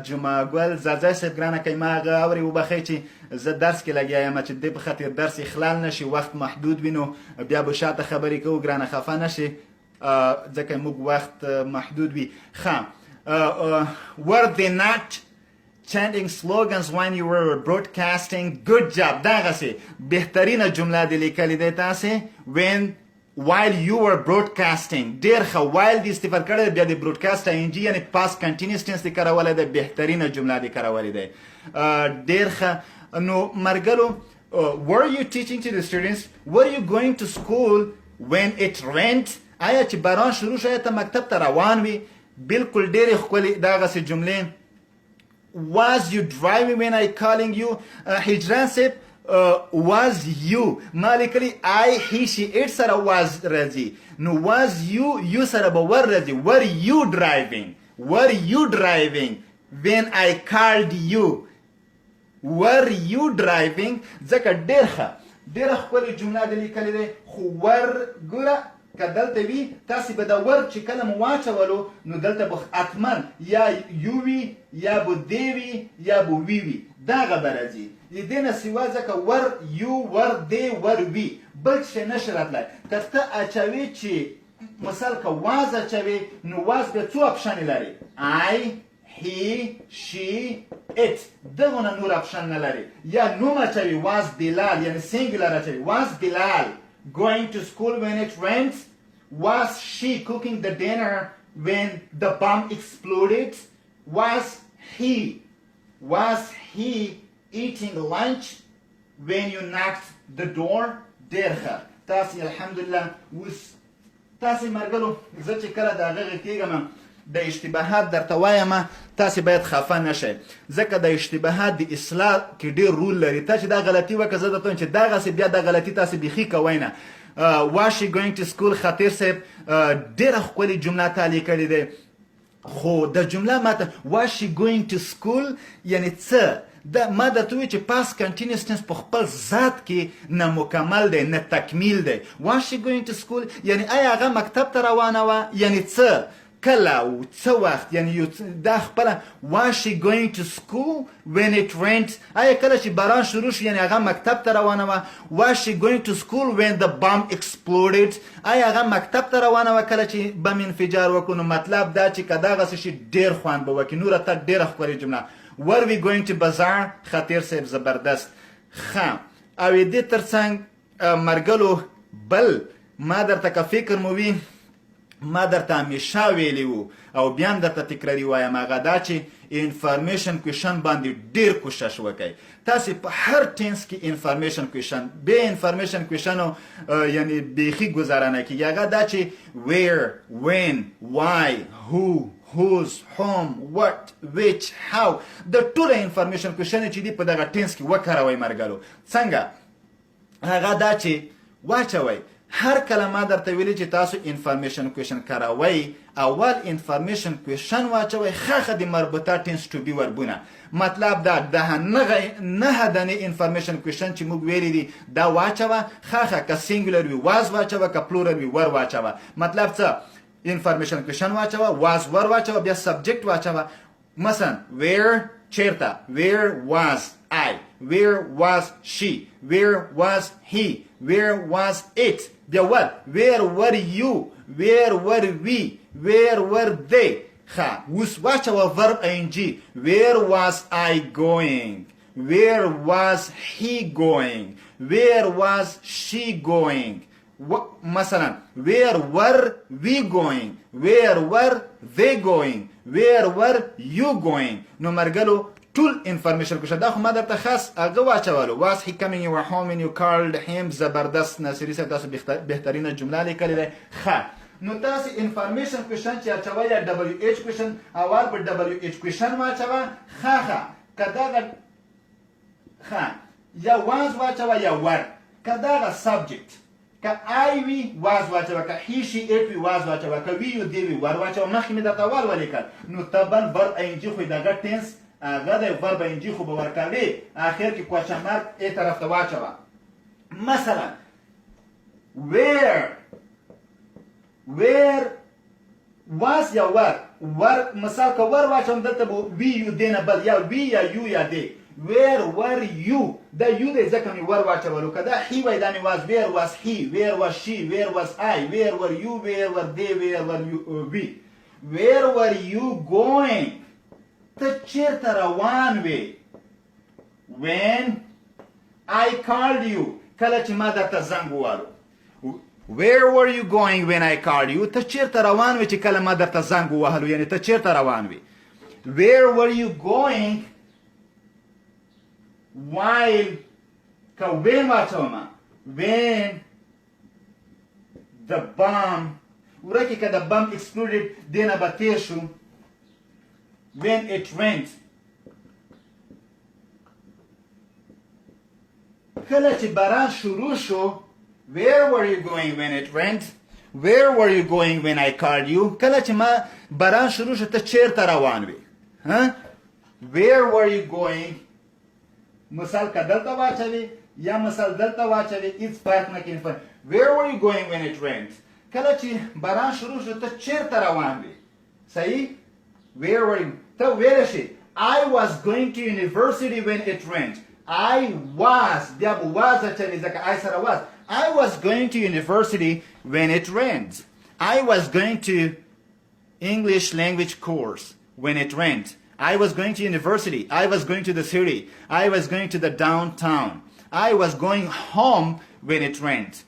جمعه ګل زادزای صاحب ګرانه کوي ما هغه اورې وبخی چې زه درس کې لګیا یم چې دې په خاطر درس خلال نشي وخت محدود وي نو بیا به شاته خبرې کوو ګرانه خفه نشي ځکه موږ وخت محدود وي were they not chanting slogans when you were broadcasting good job دغسې بهترینه جمله دې لیکلې دی تاسې when while you were broadcasting ډېر ښه while دې استفاده کړی بیا د broadcast ing یعنی past continuous tense دې کارولی دی بهترینه جمله دې کارولی دی ډېر ښه نو مرګلو were you teaching to the students were you going to school when it rained آیا چې باران شروع شو ته مکتب ته روان وي بالکل ډېرې ښکلې دغسې جملې was you driving when I calling you هجران صاحب was you ما لیکلي I he she it سره was راځي نو was you سره به ور راځي were you driving when I called you were you driving ځکه ډېره ښکلې جمله دې لیکلې دی خو ور ګوره که دلته وي تاسې به د ور چې کله مو واچولو نو دلته به حتما یا یو وي یا به دی وي یا به وي وي دغه به راځي د دې نه سوا ځکه ور یو ور دی ور وي بل شی نشي راتلی که ته اچوې چې مثال که واز اچوې نو واز بیا څو اپشنې لري I he she it دغونه نور اپشن نه لري یا نوم اچوي واز بلال یعنی سینګولر اچوي واز بلال going to school when it rains was she cooking the dinner when the bomb exploded was he eating lunch when you knocked the door ډېر ښه تاسې الحمدلله اوس تاسې مرګلو زه چې کله د هغه غږېږم د اشتباهات درته وایم تاسې باید خفه نشئ ځکه د اشتباهات د اصلاح کې ډېر رول لري تا چې دا غلطي وکړه زه درته وایم چې دغسې بیا دا غلطي تاسې بیخي کوئ نه was she going to school خطیر صاحب ډېره ښکلې جمله تا لیکلې دی خو د جمله ماته was she going to school یعنې څه ما درته وویل چې past continuous tense په خپل ذات کې نه مکمل دی نه تکمیل دی was she going to school یعنې آیا هغه مکتب ته روانه وه یعنې څه کله او څه وخت یعنی دا خپله was she going to school when it rained آیا کله چې باران شروع شو یعنی هغه مکتب ته روانه وه was she going to school when the bomb exploded آیا هغه مکتب ته روانه وه کله چې بم انفجار وکړو نو مطلب دا چې که دغسې شي ډېر خوند به وکړي نوره ته ډېره ښکلې جمله were we going to bazaar خطیر صاحب زبردست ښه او دې تر څنګ مرګلو بل ما درته که فکر مو وي ما درته همیشه ویلی وو او بیا هم درته تکراري وایم هغه دا چې انفارمیشن کویشن باندې ډېر کوشش وکئ تاسې په هر ټینس کې انفارمیشن کویشن بې انفارمیشن کویشنو یعنی بیخي ګزاره نه کېږي هغه دا چې where when why who whose whom what which how د ټوله انفارمیشن کویشن چې دي په دغه ټینس کې وکاروئ مرګلو څنګه هغه دا چې واچوئ هر کله ما درته ویلي چې تاسو انفارمیشن کویشن کاروئ اول انفارمیشن کویشن واچوئ ښه د مربوطه ټینس ټو بي وربونه مطلب دا نه دانې انفارمیشن کویشن چې موږ ویلي دي دا واچوه ښه که سینګولر وي واز واچوه که پلورل وي ور واچوه مطلب څه انفارمیشن کویشن واچوه واز ور واچوه بیا سبجیکټ واچوه مثلا where چیرته where was I where was she where was he where was it بیا what where were you where were we where were they ښه اوس واچوه verb ing where was I going where was he going where was she going مثلا where were we going where were they going where were you going نو مرګلو ټول انفارمیشن کوشه دا خو ما درته خاص هغه واچولو was he coming you were home and you called him زبردست ناصري صاحب تاسو بهترینه جمله لیکلې ده ښه نو تاسو انفارمیشن کوشن چې اچوي یا دبليو ایچ کوشن اول په دبليو ایچ کوشن واچوه ښه کدا ښه یا واز واچوه یا ور کدا سبجیکت که I وی واز واچوه که he she it وی واز واچوه که وی یو دی وی ور واچوه مخکې مې درته ول ولیکل نو طبعا ورب انجي خو دغه ټنس هغه د ورب انجي خو به ورکوي اخر کې کوېشن مارک ای طرف ته واچوه مثلا where was یا ور مثال که ور واچوم دلته به وی یو دی نه بل یا وی یا یو یا دی where were you دا یو دی ځکه مې ور واچولو که دا he وای دا مې was where was he where was she where was I where were you where were they where were we where were you going ته چیرته روان وې when I called you کله چې ما درته زنګ ووهلو where were you going when I called you ته چیرته روان وې چې کله ما درته زنګ ووهلو یعنی ته چیرته روان وې where were you going while که when واچومه when the bomb ورکه که the bomb exploded دینه به تیر شو when it went کله چې باران شروع شو where were you going when it went where were you going when I called you کله چې ما باران شروع شو ته چیرته روان وې where were you going مثال که دلته واچوي یا مثال دلته واچوي هیڅ فرق نه کوي where were you going when it went کله چې باران شروع شو ته چیرته روان وې صحیح where were you ته ویلی شي I was going to university when it rained I was بیا به was اچوي ځکه I سره was I was going to university when it rained I was going to English language course when it rained I was going to university I was going to the city I was going to the downtown I was going home when it rained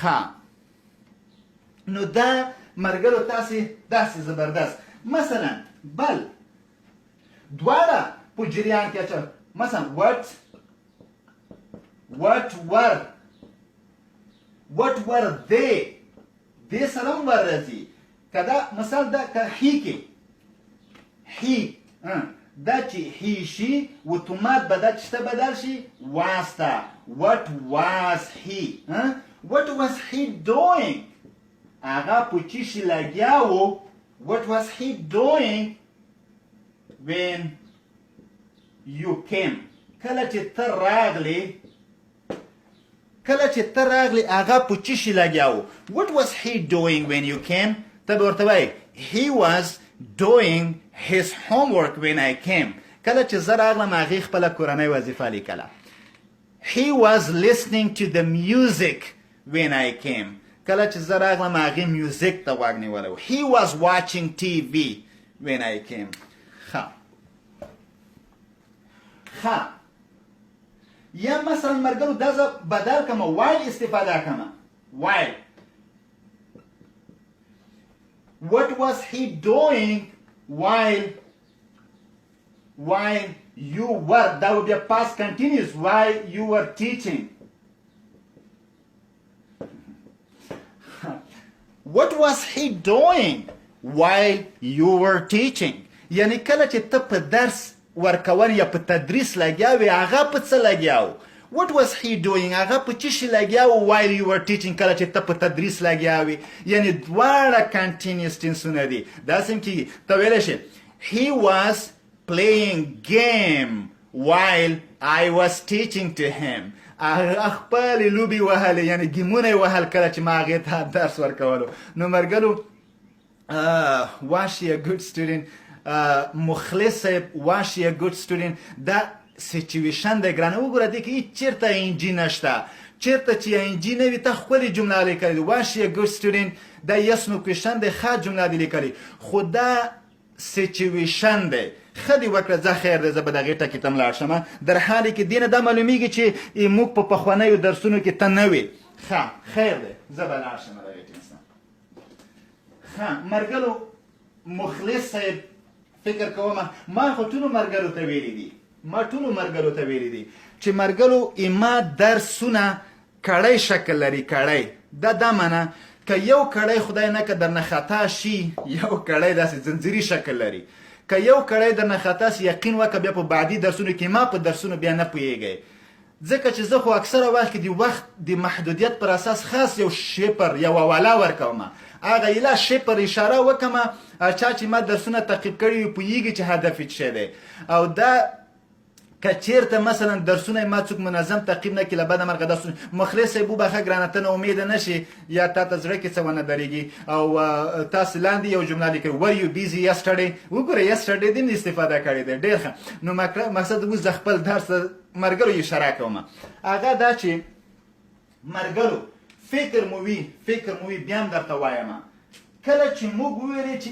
ها نو دا مرګلو تاسې داسې زبردست مثلا بل دواړه په جریان کې اچول مثلا what were they دې سره هم ور راځي که دا مثال دا که he کې he دا چې he she اتومات به دا چته بدل شي was ته what was he what was he doing هغه په چی شي لګیا و what was he doing when you came کله چې ته راغلی هغه په چی شي لګیا و what was he doing when you came ته به ورته وایي he was doing his homework when I came کله چې زه راغلم هغې خپله کورنۍ وظیفه لیکله he was listening to the music when I came کله چې زه راغلم هغې میوزیک ته غوږ نیولی و he was watching TV when I came ښه یا مثلا مرګلو دا زه بدل کمه while استفاده کمه while what was he doing while you were that would be a past continuous while you were teaching what was he doing while you were teaching یعنی کله چې ته په درس ورکول یا په تدریس لګیا وې هغه په څه لګیا و what was he doing هغه په څه شي لګیا و while you were teaching کله چې ته په تدریس لګیا وې یعنی دواړه continuous تنسونه دي داسې هم کېږي ته ویلی شي he was playing game while I was teaching to him هغه خپلې لوبې وهلې یعنی ګیمونه یې وهل کله چې ما هغې ته درس ورکولو نو مرګلو was she a good student مخلص was she a good student دا سچویشن دی ګرانه وګوره دې کې هېڅ چېرته انجي نشته چېرته چې انجي نه وي ته ښکلې جمله لیکلې ده was she a good student دا یس نو کوېشن دی ښه جمله دې لیکلې خو دا سچویشن دی ښه دې وکړه ځه خیر دی زه به د هغې ټکي ته لاړ شم در حالې کې دې نه دا معلومیږي چې موږ په پخوانیو درسونو کې ته نه وې ښه خیر دی زه به لاړ شم د هغې ټینس نه ښه مرګلو مخلص صاحب فکر کوم ما خو ټولو ملګرو ته ویلي دي چې ملګرو ایما درسونه کړی شکل لري کړی دا معنی که یو کړی خدای نه که درنه خطا شي یو کړی داسې زنځیري شکل لري که یو کړی درنه خطا شي یقین وکړه بیا په بعدي درسونو کې ما په درسونو بیا نه پوهیږئ ځکه چې زه خو اکثره وخت کې د وخت د محدودیت پر اساس خاص یو شیپر یو حواله ورکوم هغه ایله شیپر اشاره وکړم چا چې ما درسونه تعقیب کړي پوهیږي چې هدف یې څه دی او دا که چیرته مثلا درسونه ما څوک منظم تعقیب نه کړي له بده مرغه درسونه مخلص صاحب وبخښه ګرانه ته نه امیده نه شي یا تا ته زړه کې څه ونه درېږي او تاسو لاندې یو جمله لیکئ ور یو بیزي یسټرډې وګوره یسټرډې دې استفاده کړې ده ډېر ښه نو مقصد اوس زه خپل درس ملګرو اشاره کوم هغه دا چې ملګرو فکر مو وي بیا هم درته وایم کله چې موږ وویلې چې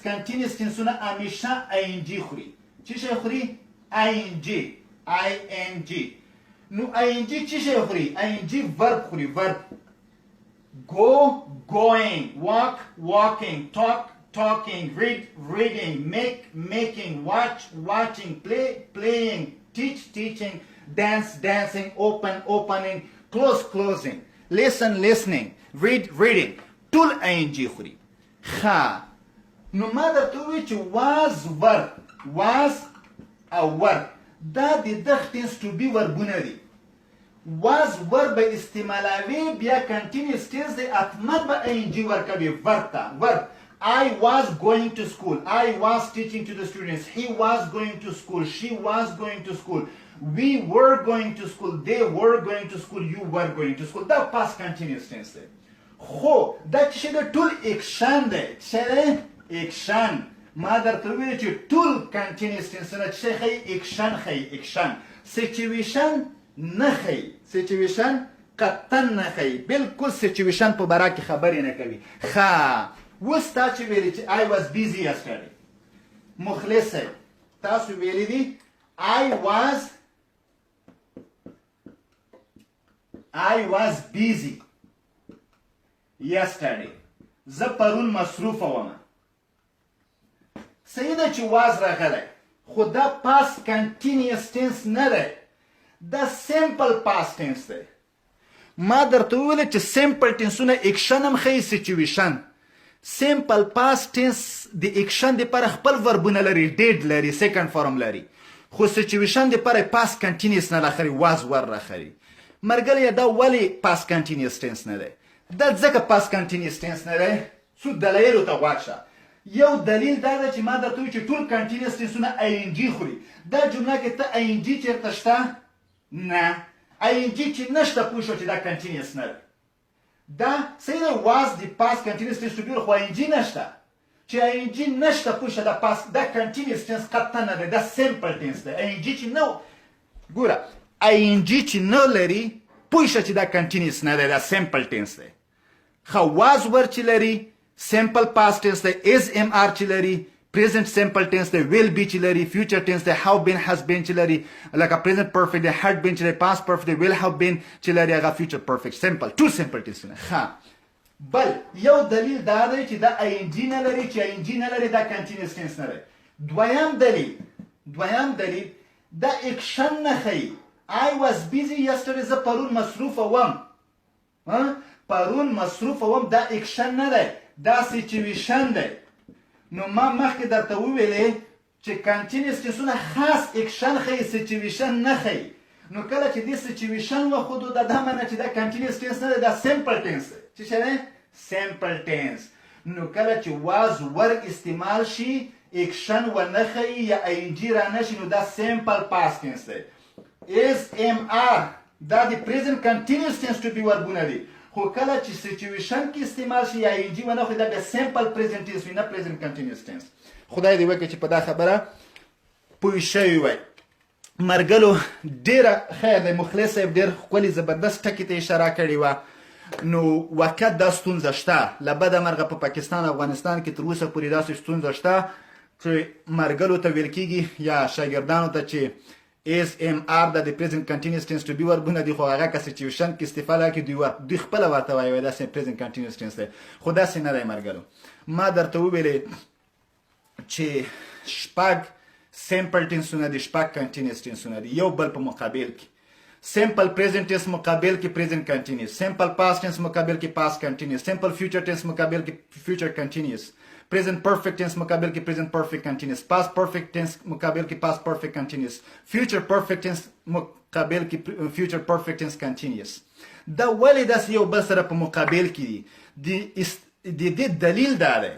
کنټینیوس ټینسونه همیشه آینجي خوري څه شی خوري ING نو ING څه شی خوري ING ورب خوري ورب go going walk walking talk talking read reading make making watch watching play playing teach teaching dance dancing open opening close closing listen listening read reading ټول ING خوري ښه نو ما درته وویل چې was او ورب دا د دغه ټینس ټو بي وربونه دي was ورب به استعمالوي بیا کنټینیوس ټینس دی حتما به ING ورکوي ورب ته ورب I was going to school I was teaching to the students he was going to school she was going to school we were going to school they were going to school you were going to school دا past continuous tense دی خو دا چې د ټول اکشن دی چې اکشن ما درته ویل چې ټول کنټینیوس ټینسونه څه ښیي اکشن سچویشن نه ښیي سچویشن قطعا نه ښیي بلکل سچویشن په باره کې خبرې نه کوي ښه اوس تا چې ویلي چې I was busy yesterday مخلص صاحب تاسو ویلي دي I was busy yesterday زه پرون مصروفه وم صحیح ده چې واز راغلی خو دا پاست کنټینیوس ټینس نه دی دا سیمپل پاست ټینس دی ما درته وویل چې سیمپل ټینسونه اکشن هم ښیي سچویشن سیمپل پاست ټینس د اکشن دپاره خپل وربونه لري ډیډ لري سیکنډ فارم لري خو سچویشن دپاره پاست کنټینیوس نه راخري واز ور راخري مرګلیا دا ولې پاست کنټینیوس ټینس نه دی دا ځکه پاست کنټینیوس ټینس نه دی څو دلایلو ته غوږ شه یو دلیل دا ده چې ما درته وویل چې ټول کنټینیوس ټینسونه ING خوري دا جمله کې ته ING چیرته شته نه ING چې نشته پوه شو چې دا کنټینیوس نه دی دا صحیح ده واز د پاست کنټینیوس ټینس ټو بي خو ING نشته چې ING نشته پوه شه دا پاست دا کنټینیوس ټینس قطعا نه دی دا سیمپل ټینس دی ING چې نو ګوره ING چې نه لري پوه شه چې دا کنټینیوس نه دی دا سیمپل ټینس دی ښه واز ور چې لري simple past tense دی is MR چې لري present simple tense دی will be چې لري future tense دی have been has been چې لري لکه present perfect دی had been چې لري past perfect دی will have been چې لري هغه future perfect simple two simple tense نه ښه بل یو دلیل دا دی چې دا ING نه لري چې ING نه لري دا continuous tense نه لري دویم دلیل دا اکشن نه ښیي I was busy yesterday زه پرون مصروفه وم دا اکشن نه دی دا سچویشن دی نو ما مخکې درته وویلې چې کنټینیوس ټینسونه خاص اکشن ښیي سچویشن نه ښیي نو کله چې دې سچویشن وښودو دا معنی چې دا کنټینیوس ټینس نه دی دا سیمپل ټینس دی څه شی دی سیمپل ټینس نو کله چې واز ور استعمال شي اکشن ونه ښیي یا ING را نه شي نو دا سیمپل پاست ټینس دی is MR دا د پریزنت کنټینیوس ټینس ټو بي وربونه دي خو کله چې سچویشن کې استعمال شي یا ING ونه خو دا بیا سیمپل پریزنت ټینس وي نه پریزنت کنټینیوس ټینس خدای دې وکړي چې په دا خبره پوه شوي وای مرګلو ډېره خیر دی مخلص صاحب ډېر ښکلي زبردست ټکي ته اشاره کړې وه نو واقعیت دا ستونزه شته له بده مرغه په پاکستان افغانستان کې تر اوسه پورې داسې ستونزه شته چې مرګلو ته ویل کېږي یا شاګردانو ته چې is MR د present continuous tense to be وربونه دي خو هغه که سچویشن کې استفاده کوي دوی خپل ورته وایي دا present continuous tense دی خو داسې نه دی مرګلو ما درته وویلې چې شپږ simple tenseونه دي شپږ continuous tenseونه دي یو بل په مقابل کې simple present tense مقابل کې present continuous simple past tense مقابل کې past continuous simple future tense مقابل کې future continuous present perfect tense مقابل کې present perfect continuous past perfect tense مقابل کې past perfect continuous future perfect tense مقابل کې future perfect tense continuous دا ولې داسې یو بل سره په مقابل کې دي د دې دلیل دا دی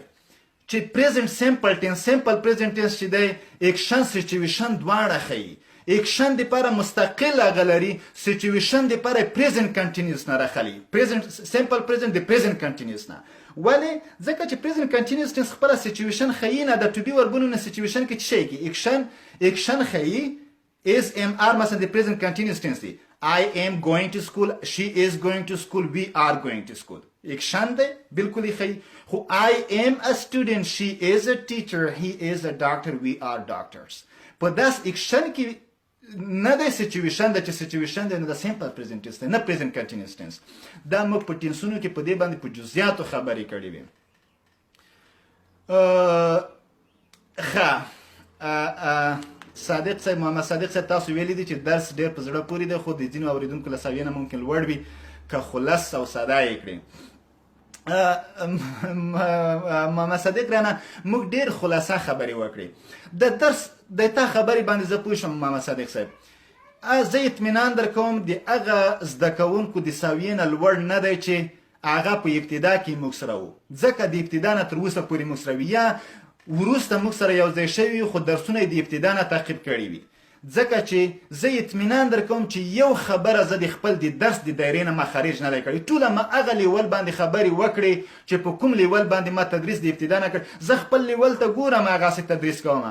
چې present simple present tense چې دی action situation دواړه ښیي اکشن د لپاره مستقل غلري سچویشن د لپاره present continuous نه راخلي present simple present د present continuous نه ولی ځکه چې present continuous tense خپل سچویشن ښیي نه د to be وربونو نه سچویشن کې څه کې اکشن ښیي is MR مثلا د present continuous tense دی I am going to school she is going to school we are going to school اکشن دی بالکل ښیي خو I am a student she is a teacher he is a doctor we are doctors په داس اکشن کې نه د سچویشن د چې سچویشن د نه د سمپل پریزنت ټنس نه پریزنت کنټینیوس ټنس دا موږ په ټنسونو کې په دې باندې په جزئیاتو خبرې کړې وې صادق صاحب محمد صادق صاحب تاسو ویلي دي چې درس ډېر په زړه پورې دی خو د ځینو اورېدونکو له سویې نه ممکن لوړ وي که خلص او ساده یې کړي محمد صادق رانه موږ ډېر خلاصه خبرې وکړې د درس د تا خبرې باندې زه پوه شم محمد صادق صاحب زه اطمینان در کوم د هغه زده کوونکو د سویې نه لوړ نه دی چې هغه په ابتدا کې موږ سره و ځکه د ابتدا نه تر اوسه پورې موږ سره وي یا وروسته موږ سره یو ځای شوي خو درسونه یې د ابتدا نه تعقیب کړي وي ځکه چې زه اطمینان در کوم چې یو خبره زه د خپل د درس د دایرې نه ما خارج نه دی کړی ټوله ما هغه لیول باندې خبرې وکړې چې په کوم لیول باندې ما تدریس د ابتدا نه کړ زه خپل لیول ته ګورم هغسې تدریس کوم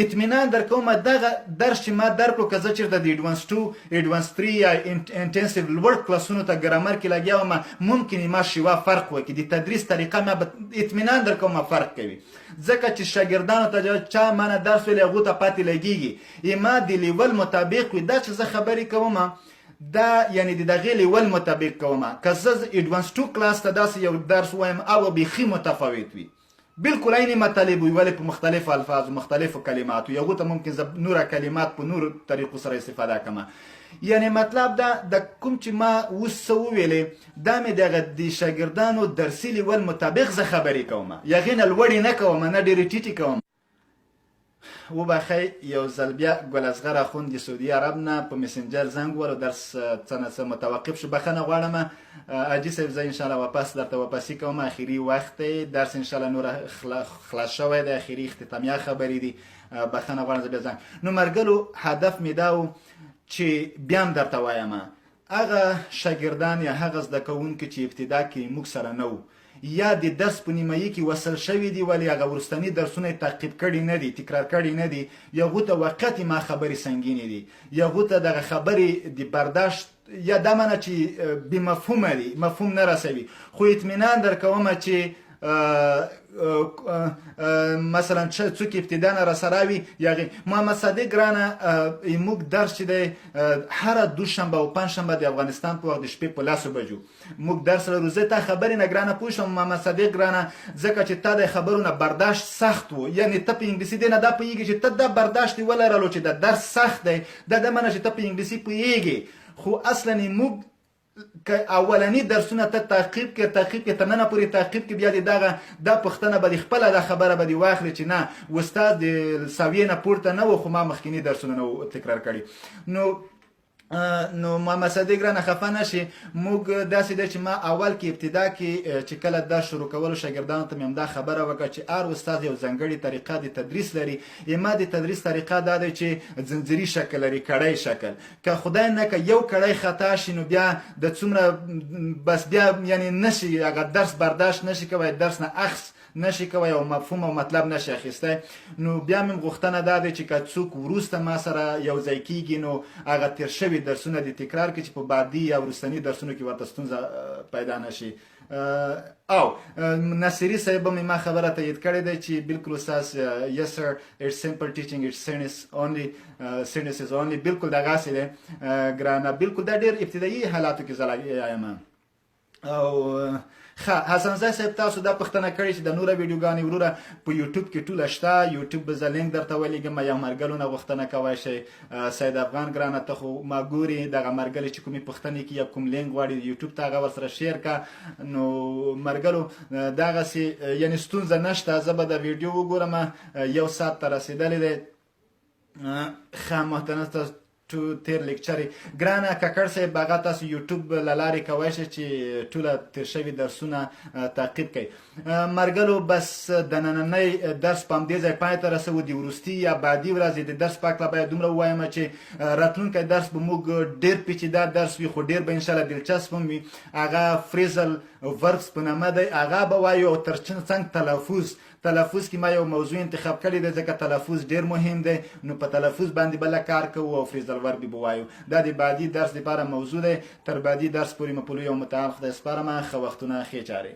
اطمینان در کوم دغه درس چې ما درکړو که زه چېرته د ایډوانس 2 ایډوانس 3 یا انټنسیو لوړ کلاسونو ته ګرامر کې لګیا وم ممکن ما شیوه فرق وکړي د تدریس طریقه ما اطمینان در کوم فرق کوي ځکه چې شاګردانو ته چا مانه درس ویلی هغو ته پاتې لګېږي ما د لیول مطابق وي دا چې زه خبرې کوم دا یعنی د دغې لیول مطابق کوم که زه ایډوانس 2 کلاس ته داسې یو درس وایم او بیخي متفاوت وي بالکل عیني مطالب وي ولې په مختلفو الفاظو مختلفو کلماتو یو ته ممکن زه نوره کلمات په نورو طریقو سره استفاده کوم یعنی مطلب دا د کوم چې ما اوس څه وویلې دا مې دغه د شاګردانو درسي لیول مطابق زه خبرې کوم یغې نه لوړې نه کوم نه ډېرې ټیټې کوم وبخئ یو ځل بیا ګل اصغر اخوند د سعودي عرب نه په مسنجر زنګ ووهلو درس څه نه څه متوقف شو بخښنه غواړم حاجي صاحب زه انشاءالله واپس درته واپسي کوم اخري وخت دی درس انشاءالله نور خلاص شوی دی اخري اختتامیه خبرې دي بخښنه غواړم زه بیا زنګ نو مرګلو هدف مې دا و چې بیا هم درته وایم هغه شاګردان یا هغه زده کوونکي چې ابتدا کې موږ سره نه وو یا د درس په نیمایي کې وصل شوي دي ولې هغه وروستني درسونه یې تعقیب کړي نه دي تکرار کړي نه دي یا هغو ته وقتي ما خبرې سنګینې دي یا هغو ته دغه خبرې د برداشت یا دا منه چې بېمفهومه دي مفهوم نه رسوي خو اطمینان در کومه چې مثلا څوک ابتدا نه راسره وي یغې محمد صادق ګرانه موږ درس چې دی هره دوشنبه او پنجشنبه د افغانستان په وخت د شپې په 10 بجو موږ درس لرو زه تا خبرې نه ګرانه پوه شم محمد صادق ګرانه ځکه چې تا د خبرو نه برداشت سخت و یعنې ته په انګلیسي دی نه دا پوهېږي چې ته دا برداشت ولرلو چې د درس سخت دی دا د منه چې ته په انګلیسي پوهېږي خو اصلا موږ که اولنی درسونه ته تعقیب کې تر ننه پورې تعقیب کې بیا دغه دا پوښتنه به د خپله دا خبره به دې واخلي چې نه استاد د سویې نه پورته نه و خو ما مخکیني درسونه نه و تکرار کړي نو محمد صادق رانه خفه نشي موږ داسې دی چې ما اول کې ابتدا کې چې کله درس شروع کولو شاګردانو ته مې همدا خبره وکړه چې هر استاد یو ځانګړې طریقه د تدریس لري ما د تدریس طریقه دا دی چې ځنځیري شکل لري کړی شکل که خدای نه که یو کړی خطا شي نو بیا د څومره بس بیا یعنی نشي هغه درس برداشت نشي کوی درس نه اخذ نشي کوی او مفهوم او مطلب نشي اخیستی نو بیا مې غوښتنه دا دی چې که څوک وروسته ما سره یو ځای کېږي نو هغه تېر شوي درسونه د تکرار کړي چې په بعدي یا وروستني درسونو کې ورته ستونزه پیدا نشي او نصیری صاحب هم ما خبره تایید کړې ده چې بالکل استاد yes sir it's simple teaching it's serious is only بالکل دغسې دی ګرانه بالکل دا ډېر ابتدایي حالاتو کې زه یم او حسن زای صاحب تاسو دا پوښتنه کړې چې د نوره ویډیوګانې وروره په یوټیوب کې ټوله شته یوټیوب به زه لینک درته ولیږم یو مرګلو نه غوښتنه کوی شئ سید افغان ګرانه ته خو ما ګورې دغه مرګلې چې کومې پوښتنې کې یا کوم لینک غواړي یوټیوب ته هغه ورسره شیر که نو مرګلو دغسې یعنې ستونزه نشته زه به د ویډیو وګورم 1 ساعت ته رسېدلی دی ښه محترم تیر لیکچرې ګرانه ککړ صاحب هغه تاسو یوټیوب له لارې کوی شئ چې ټوله تیر شوي درسونه تعقیب کړئ مرګلو بس د نننۍ درس په همدې ځای پای ته رسوو د وروستي یا بعدي ورځې د درس په هکله باید دومره ووایم چې راتلونکی درس به موږ ډېر پیچیده درس وي خو ډېر به انشاءالله دلچسپ هم وي هغه فریزل وربس په نامه دی هغه به وایو او تر څنګ تلفظ کې ما یو موضوع انتخاب کړی دی ځکه تلفظ ډېر مهم دی نو په تلفظ باندې به کار کوو او فریزل وربي به وایو دا د بعدي درس لپاره موضوع دی تر بعدي درس پورې مو په لوی او متعال خدای سپارم ښه وختونه ښې چارې